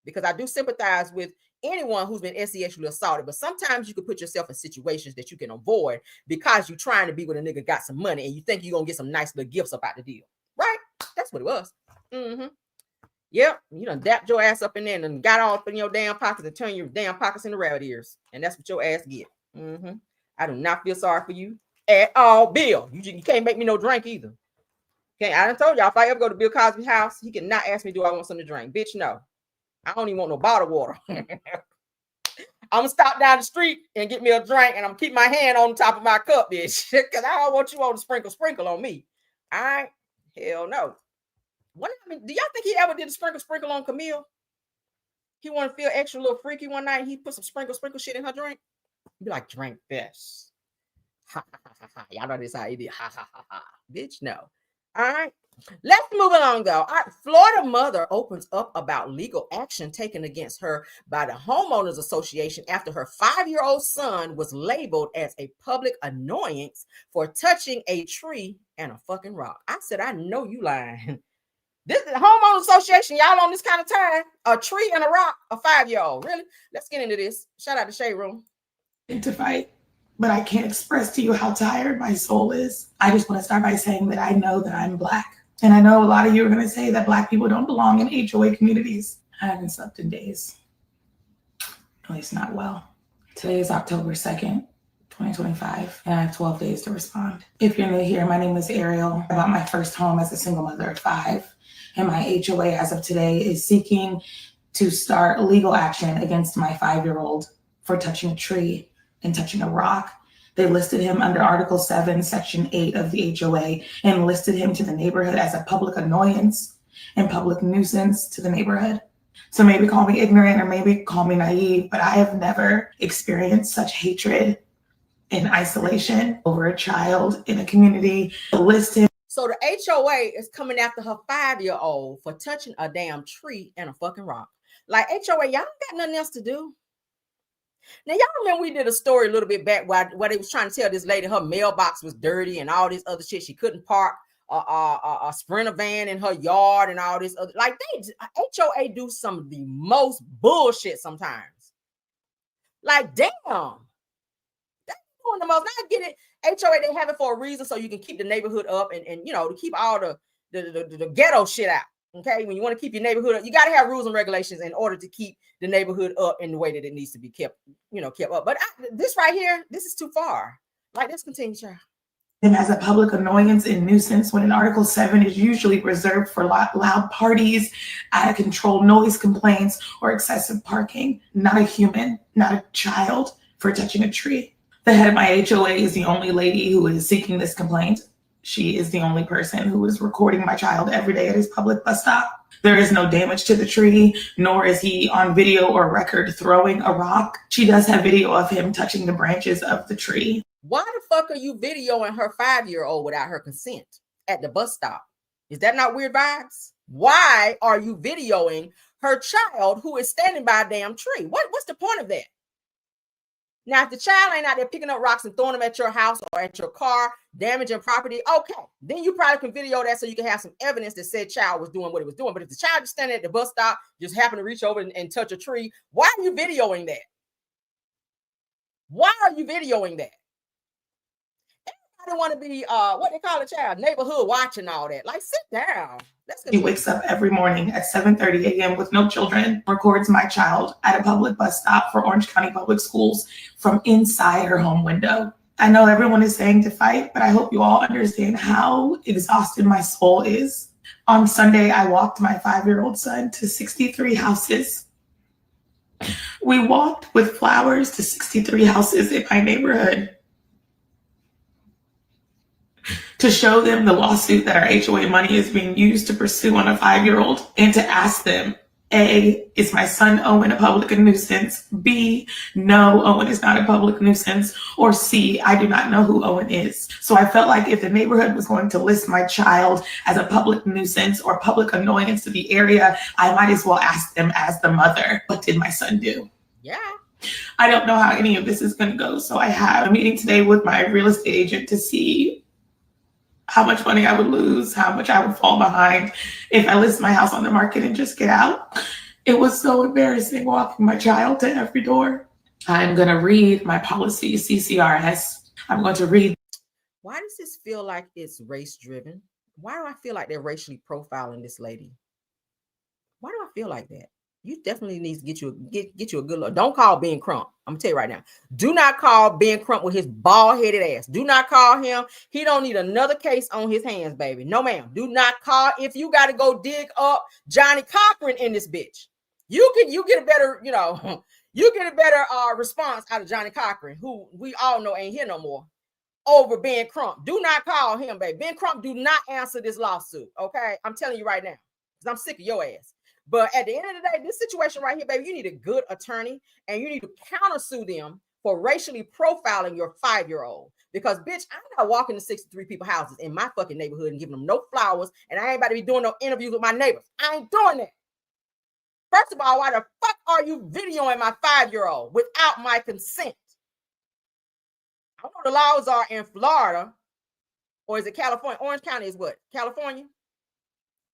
because I do sympathize with anyone who's been sexually assaulted, but sometimes you can put yourself in situations that you can avoid because you're trying to be with a nigga got some money and you think you're gonna get some nice little gifts up out the deal, right? That's what it was. Yep, you done dapped your ass up in there and got all up in your damn pockets and turn your damn pockets into rabbit ears, and that's what your ass get. I do not feel sorry for you at all, Bill. You can't make me no drink either. Okay, I done told y'all, if I ever go to Bill Cosby's house, he cannot ask me, do I want something to drink? Bitch, no. I don't even want no bottled water. I'm gonna stop down the street and get me a drink, and I'm gonna keep my hand on top of my cup, bitch, because I don't want you on to sprinkle on me. All right, hell no. Do y'all think he ever did a sprinkle on Camille? He want to feel extra little freaky one night. He put some sprinkle shit in her drink. Be like, drink this. Ha ha ha ha. Y'all know this how he did. Ha ha ha ha. Bitch, no. All right. Let's move along, though. All right. Florida mother opens up about legal action taken against her by the Homeowners Association after her 5-year-old son was labeled as a public annoyance for touching a tree and a fucking rock. I said, I know you lying. This is the Homeowners Association. Y'all on this kind of time? A tree and a rock, a 5-year-old. Really? Let's get into this. Shout out to Shade Room. To fight, but I can't express to you how tired my soul is. I just want to start by saying that I know that I'm Black. And I know a lot of you are going to say that Black people don't belong in HOA communities. I haven't slept in days. at least not well. Today is October 2nd, 2025, and I have 12 days to respond. If you're new here, my name is Ariel. I bought my first home as a single mother of 5, and my HOA as of today is seeking to start legal action against my 5-year-old for touching a tree and touching a rock. They listed him under Article 7, Section 8 of the HOA and listed him to the neighborhood as a public annoyance and public nuisance to the neighborhood. So maybe call me ignorant or maybe call me naive, but I have never experienced such hatred and isolation over a child in a community. List him. So the HOA is coming after her 5-year-old for touching a damn tree and a fucking rock. Like, HOA, y'all got nothing else to do. Now, y'all remember we did a story a little bit back where they was trying to tell this lady her mailbox was dirty and all this other shit. She couldn't park a Sprinter van in her yard and all this other. Like, HOA do some of the most bullshit sometimes. Like, damn. That's doing the most. I get it. HOA, they have it for a reason so you can keep the neighborhood up and you know, to keep all the ghetto shit out. Okay, when you want to keep your neighborhood up, you got to have rules and regulations in order to keep the neighborhood up in the way that it needs to be kept, you know, kept up. But this right here, this is too far. Like, let's continue, child. Him as a public annoyance and nuisance when an Article 7 is usually reserved for loud parties, out of control noise complaints, or excessive parking. Not a human, not a child, for touching a tree. The head of my HOA is the only lady who is seeking this complaint. She is the only person who is recording my child every day at his public bus stop. There is no damage to the tree, nor is he on video or record throwing a rock. She does have video of him touching the branches of the tree. Why the fuck are you videoing her 5-year-old without her consent at the bus stop? Is that not weird vibes? Why are you videoing her child who is standing by a damn tree? What's the point of that? Now, if the child ain't out there picking up rocks and throwing them at your house or at your car, damaging property, okay, then you probably can video that so you can have some evidence that said child was doing what it was doing. But if the child is standing at the bus stop, just happened to reach over and touch a tree, why are you videoing that? Why are you videoing that? Everybody want to be, what they call a child, neighborhood watch and all that. Like, sit down. He wakes up every morning at 7:30 a.m. with no children, records my child at a public bus stop for Orange County Public Schools from inside her home window. I know everyone is saying to fight, but I hope you all understand how exhausted my soul is. On Sunday, I walked my 5-year-old son to 63 houses. We walked with flowers to 63 houses in my neighborhood to show them the lawsuit that our HOA money is being used to pursue on a 5-year-old and to ask them, A, is my son Owen a public nuisance? B, no, Owen is not a public nuisance. Or C, I do not know who Owen is. So I felt like if the neighborhood was going to list my child as a public nuisance or public annoyance to the area, I might as well ask them as the mother, what did my son do? Yeah. I don't know how any of this is going to go. So I have a meeting today with my real estate agent to see how much money I would lose, how much I would fall behind if I list my house on the market and just get out. It was so embarrassing walking my child to every door. I'm going to read my policy, CCRS. I'm going to read. Why does this feel like it's race driven? Why do I feel like they're racially profiling this lady? Why do I feel like that? You definitely need to get you a good look. Don't call Ben Crump. I'm gonna tell you right now. Do not call Ben Crump with his bald-headed ass. Do not call him. He don't need another case on his hands, baby. No, ma'am. Do not call. If you got to go dig up Johnny Cochran in this bitch, you get a better, you get a better response out of Johnny Cochran, who we all know ain't here no more, over Ben Crump. Do not call him, baby. Ben Crump do not answer this lawsuit. Okay, I'm telling you right now, because I'm sick of your ass. But at the end of the day, this situation right here, baby, you need a good attorney and you need to countersue them for racially profiling your 5-year-old. Because, bitch, I'm not walking to 63 people's houses in my fucking neighborhood and giving them no flowers, and I ain't about to be doing no interviews with my neighbors. I ain't doing that. First of all, why the fuck are you videoing my 5-year-old without my consent? I don't know what the laws are in Florida, or is it California? Orange County is what? California?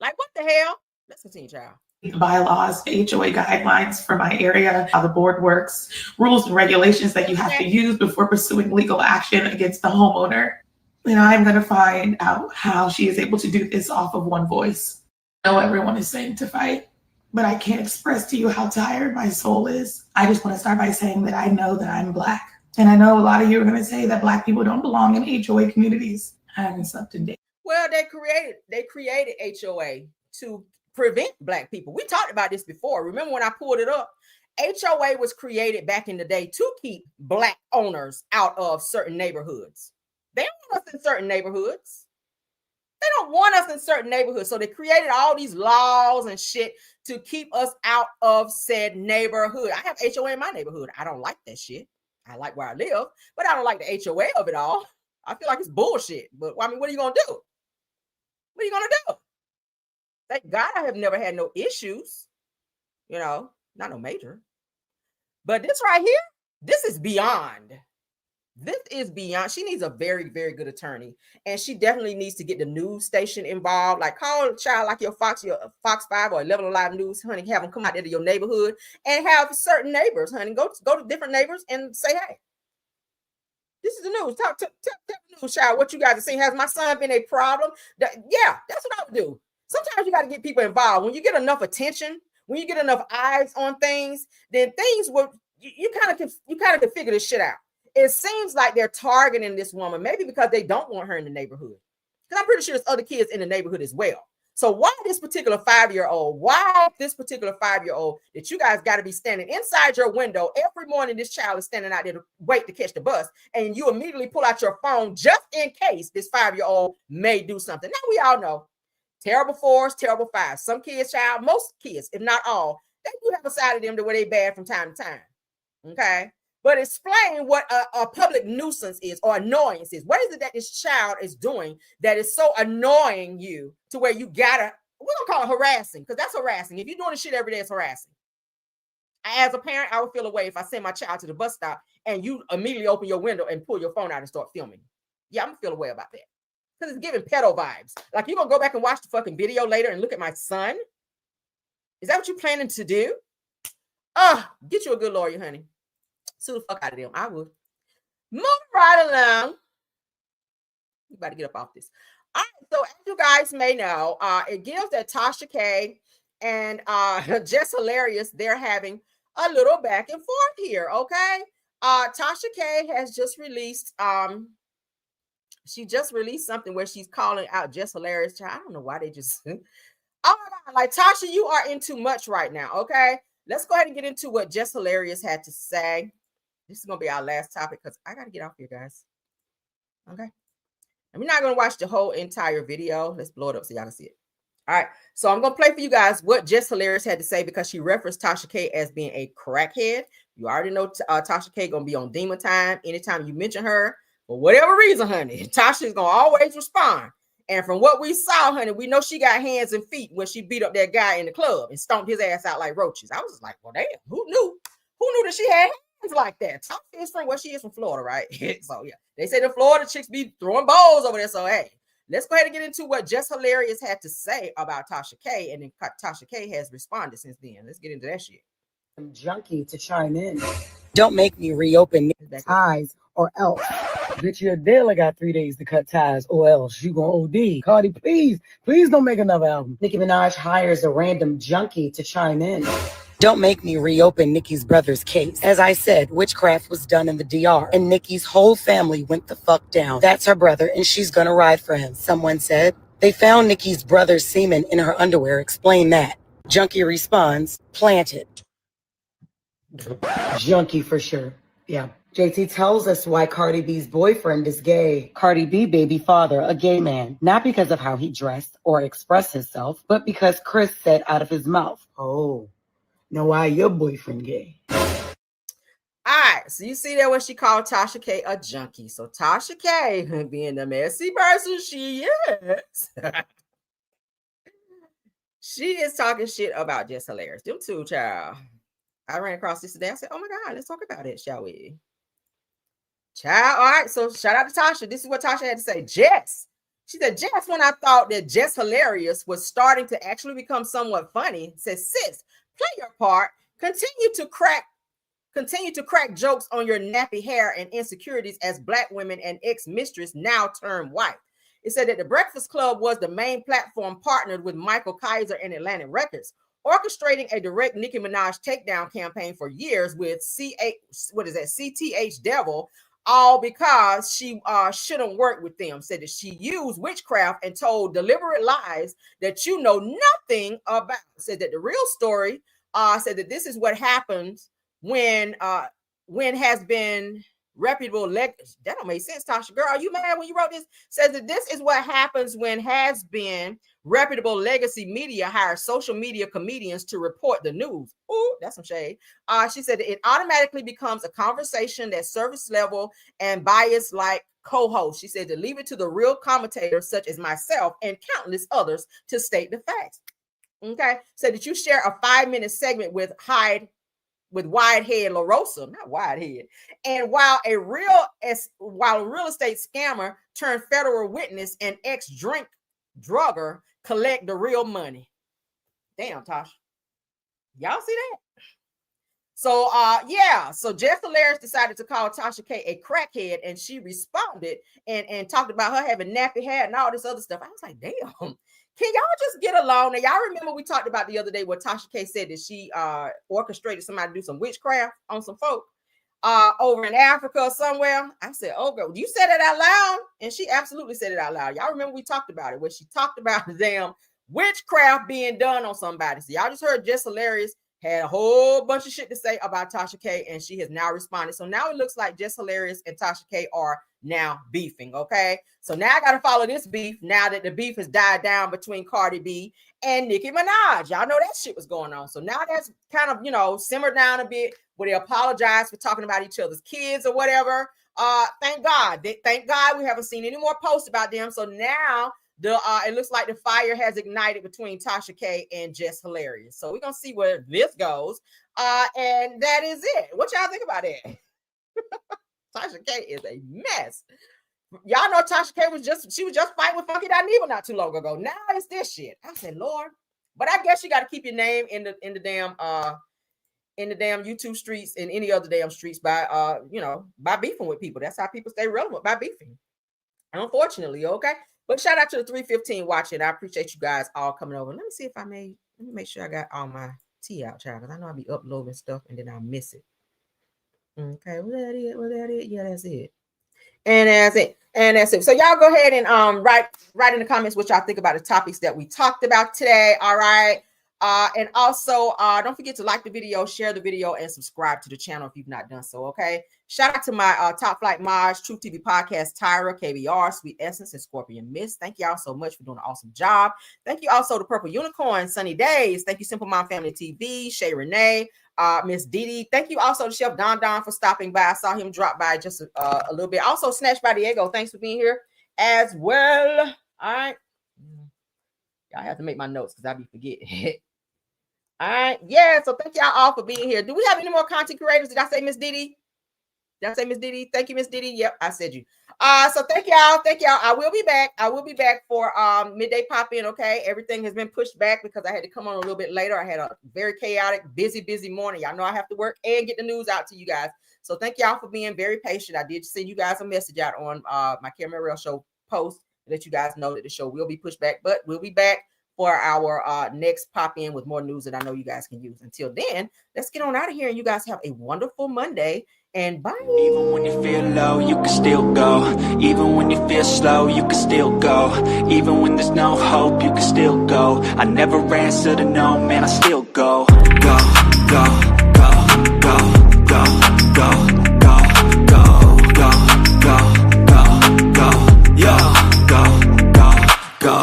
Like, what the hell? Let's continue, child. Bylaws, HOA guidelines for my area, how the board works, rules and regulations that you have to use before pursuing legal action against the homeowner. And I'm going to find out how she is able to do this off of one voice. I know everyone is saying to fight, but I can't express to you how tired my soul is. I just want to start by saying that I know that I'm Black. And I know a lot of you are going to say that Black people don't belong in HOA communities. I haven't slept in days. Well, they created HOA to prevent Black people. We talked about this before. Remember when I pulled it up? HOA was created back in the day to keep Black owners out of certain neighborhoods. They don't want us in certain neighborhoods. They don't want us in certain neighborhoods. So they created all these laws and shit to keep us out of said neighborhood. I have HOA in my neighborhood. I don't like that shit. I like where I live, but I don't like the HOA of it all. I feel like it's bullshit. But I mean, what are you going to do? What are you going to do? Thank God I have never had no issues. You know, not no major. But this right here, this is beyond. This is beyond. She needs a very, very good attorney. And she definitely needs to get the news station involved. Like call a child like your Fox 5 or 11 Alive News, honey. Have them come out there to your neighborhood and have certain neighbors, honey. Go to different neighbors and say, hey, this is the news. Tell the news, child, what you guys are saying. Has my son been a problem? Yeah, that's what I would do. Sometimes you got to get people involved. When you get enough attention, when you get enough eyes on things, then things will, you kind of can figure this shit out. It seems like they're targeting this woman, maybe because they don't want her in the neighborhood. Because I'm pretty sure there's other kids in the neighborhood as well. So why this particular 5-year-old? Why this particular 5-year-old that you guys got to be standing inside your window every morning? This child is standing out there to wait to catch the bus, and you immediately pull out your phone just in case this 5-year-old may do something. Now we all know terrible 4s, terrible 5s. Some kids, child, most kids, if not all, they do have a side of them to where they bad from time to time. Okay. But explain what a public nuisance is or annoyance is. What is it that this child is doing that is so annoying you to where you gotta, we're gonna call it harassing, because that's harassing. If you're doing this shit every day, it's harassing. As a parent, I would feel away if I send my child to the bus stop and you immediately open your window and pull your phone out and start filming. Yeah, I'm gonna feel away about that. Because it's giving pedo vibes. Like, you're gonna go back and watch the fucking video later and look at my son? Is that what you're planning to do? Get you a good lawyer, honey. Sue the fuck out of them. I would. Move right along. You better get up off this. All right, so as you guys may know, it gives that Tasha K and Jess Hilarious, they're having a little back and forth here, okay? Tasha K has just released, she just released something where she's calling out Jess Hilarious. I don't know why they just, oh my God, like, Tasha, you are in too much right now, okay? Let's go ahead and get into what Jess Hilarious had to say. This is going to be our last topic because I got to get off here, guys. Okay. And we're not going to watch the whole entire video. Let's blow it up so y'all can see it. All right. So I'm going to play for you guys what Jess Hilarious had to say because she referenced Tasha K as being a crackhead. You already know Tasha K going to be on demon time anytime you mention her. For whatever reason, honey, Tasha is going to always respond. And from what we saw, honey, we know she got hands and feet when she beat up that guy in the club and stomped his ass out like roaches. I was just like, well, damn, who knew? Who knew that she had like that? Tasha is from, well, she is from Florida, right? So yeah, they say the Florida chicks be throwing bowls over there. So hey, let's go ahead and get into what Jess Hilarious had to say about Tasha K, and then Tasha K has responded since then. Let's get into that shit. Junkie to chime in. Don't make me reopen ties or else. Bitch, your dealer got 3 days to cut ties or else you gonna OD. Cardi, please don't make another album. Nicki Minaj hires a random junkie to chime in. Don't make me reopen Nicki's brother's case. As I said, witchcraft was done in the DR, and Nicki's whole family went the fuck down. That's her brother, and she's gonna ride for him. Someone said they found Nicki's brother's semen in her underwear. Explain that. Junkie responds, planted. Junkie for sure. Yeah. JT tells us why Cardi B's boyfriend is gay. Cardi B baby father, a gay man. Not because of how he dressed or expressed himself, but because Chris said out of his mouth, oh, know why your boyfriend gay? All right, so you see that when she called Tasha K a junkie. So Tasha K, being the messy person she is, she is talking shit about Jess Hilarious. Them two, child. I ran across this today. I said, oh my God, let's talk about it, shall we? Child, all right, so shout out to Tasha. This is what Tasha had to say. Jess. She said, Jess, when I thought that Jess Hilarious was starting to actually become somewhat funny, says, sis, play your part. Continue to crack jokes on your nappy hair and insecurities as Black women and ex-mistress now turned white. It said that the Breakfast Club was the main platform partnered with Michael Kaiser and Atlantic Records. orchestrating a direct Nicki Minaj takedown campaign for years with CTH Devil, all because she shouldn't work with them. Said that she used witchcraft and told deliberate lies that you know nothing about. Said that the real story said that this is what happens when has been reputable that don't make sense. Tasha, girl, are you mad when you wrote this? Says that this is what happens when has been reputable legacy media hires social media comedians to report the news. Ooh, that's some shade. She said that it automatically becomes a conversation that's service level and biased like co-host. She said to leave it to the real commentators such as myself and countless others to state the facts. Okay, so that you share a 5-minute segment with Widehead LaRosa, not Widehead, and while a real estate scammer turned federal witness and ex-drink drugger collect the real money. Damn, Tasha, y'all see that? So so Jess Hilarious decided to call Tasha K a crackhead, and she responded and talked about her having nappy hair and all this other stuff. I was like, damn. Can y'all just get along? Now, y'all remember we talked about the other day where Tasha K said that she orchestrated somebody to do some witchcraft on some folk over in Africa or somewhere. I said, oh, girl, you said it out loud? And she absolutely said it out loud. Y'all remember we talked about it, where she talked about the damn witchcraft being done on somebody. So y'all just heard Jess Hilarious had a whole bunch of shit to say about Tasha K, and she has now responded. So now it looks like Jess Hilarious and Tasha K are now beefing, okay? So now I got to follow this beef now that the beef has died down between Cardi B and Nicki Minaj. Y'all know that shit was going on. So now that's kind of, simmered down a bit, where they apologize for talking about each other's kids or whatever. Thank God we haven't seen any more posts about them. So now it looks like the fire has ignited between Tasha K and Jess Hilarious. So we're gonna see where this goes. And that is it. What y'all think about it? Tasha K is a mess. Y'all know Tasha K was just fighting with Funky Dineva not too long ago. Now it's this shit. I said, Lord, but I guess you got to keep your name in the damn YouTube streets and any other damn streets by by beefing with people. That's how people stay relevant, by beefing. Unfortunately, okay. But shout out to the 315 watching. I appreciate you guys all coming over. Let me see if let me make sure I got all my tea out, child, because I know I'll be uploading stuff and then I'll miss it. Okay, was that it? Yeah, that's it. And that's it. So y'all go ahead and write in the comments what y'all think about the topics that we talked about today. All right. And also don't forget to like the video, share the video, and subscribe to the channel if you've not done so. Okay. Shout out to my Top Flight Maj, Truth TV Podcast, Tyra, KBR, Sweet Essence, and Scorpion Mist. Thank y'all so much for doing an awesome job. Thank you also to Purple Unicorn, Sunny Days. Thank you, Simple Mom Family TV, Shay Renee, Miss Didi. Thank you also to Chef Don for stopping by. I saw him drop by just a little bit. Also, Snatch by Diego, thanks for being here as well. All right. Y'all have to make my notes because I be forgetting. All right. Yeah. So thank y'all all for being here. Do we have any more content creators? Did I say Miss Didi? Did I say Miss Didi? Thank you, Miss Didi. Yep, I said you. So thank y'all. I will be back. For midday pop-in. Okay. Everything has been pushed back because I had to come on a little bit later. I had a very chaotic, busy morning. Y'all know I have to work and get the news out to you guys. So thank y'all for being very patient. I did send you guys a message out on my Kyren Real Show post to let you guys know that the show will be pushed back, but we'll be back for our next pop-in with more news that I know you guys can use. Until then, let's get on out of here, and you guys have a wonderful Monday. And bye. Even when you feel low, you can still go. Even when you feel slow, you can still go. Even when there's no hope, you can still go. I never answer to no, man, I still go. Go, go, go, go, go, go, go, go, go, go, go, go, yo, go.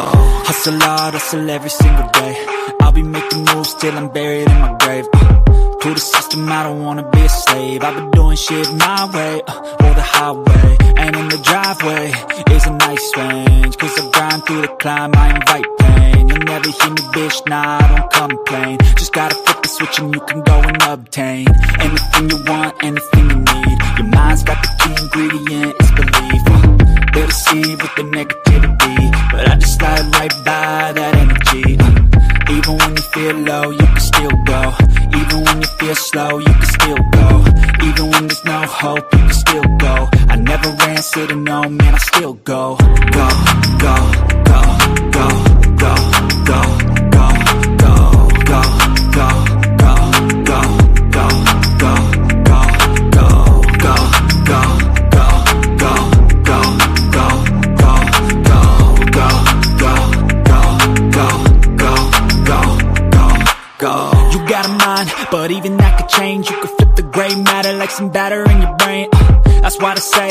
Hustle hard, hustle every single day. I'll be making moves till I'm buried in my grave. To the system, I don't wanna be a slave. I've been doing shit my way, or the highway. And in the driveway is a nice range. Cause I grind through the climb, I invite pain. You'll never hear me, bitch, nah, I don't complain. Just gotta flip the switch and you can go and obtain anything you want, anything you need. Your mind's got the key ingredient, it's belief. They deceive with the negativity, but I just slide right by that energy. Even when you feel low, you can still go. Even when you feel slow, you can still go. Even when there's no hope, you can still go. I never answer to no, man, I still go. Go, go, go, go, go, go, go, go, go, a change. You can flip the gray matter like some batter in your brain. That's why I say,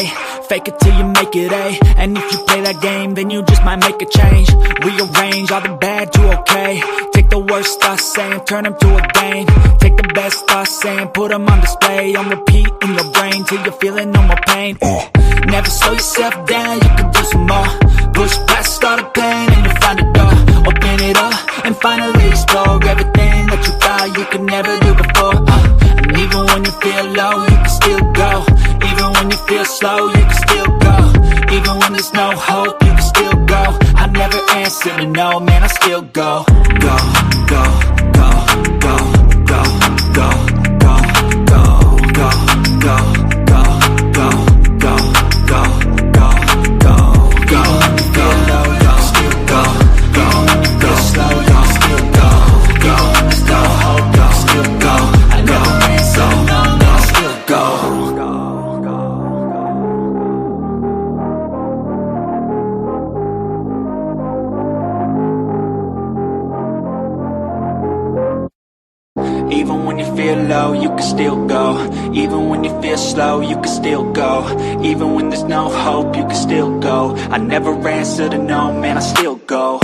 fake it till you make it A. And if you play that game, then you just might make a change. Rearrange all the bad to okay. Take the worst thoughts saying, turn them to a game. Take the best thoughts saying, put them on display. On repeat in your brain till you're feeling no more pain. Never slow yourself down, you can do some more. Push past all the pain and you find a door. Open it up and finally explore everything that you thought you could never do before. And even when you feel low, you can still go. Even when you feel slow, you can still go. Even when there's no hope, you can still go. I never answer to no, man, I still go. Go, go, go, go, go, go, go, go, go, go, go, go, go, go, go, go, go, go, go, still go, go, go, slow, go, still go, go, there's no hope, go, still go. I never answer to no, man, I still go. Even when you feel low, you can still go. Even when you feel slow, you can still go. Even when there's no hope, you can still go. I never answer to no, man, I still go.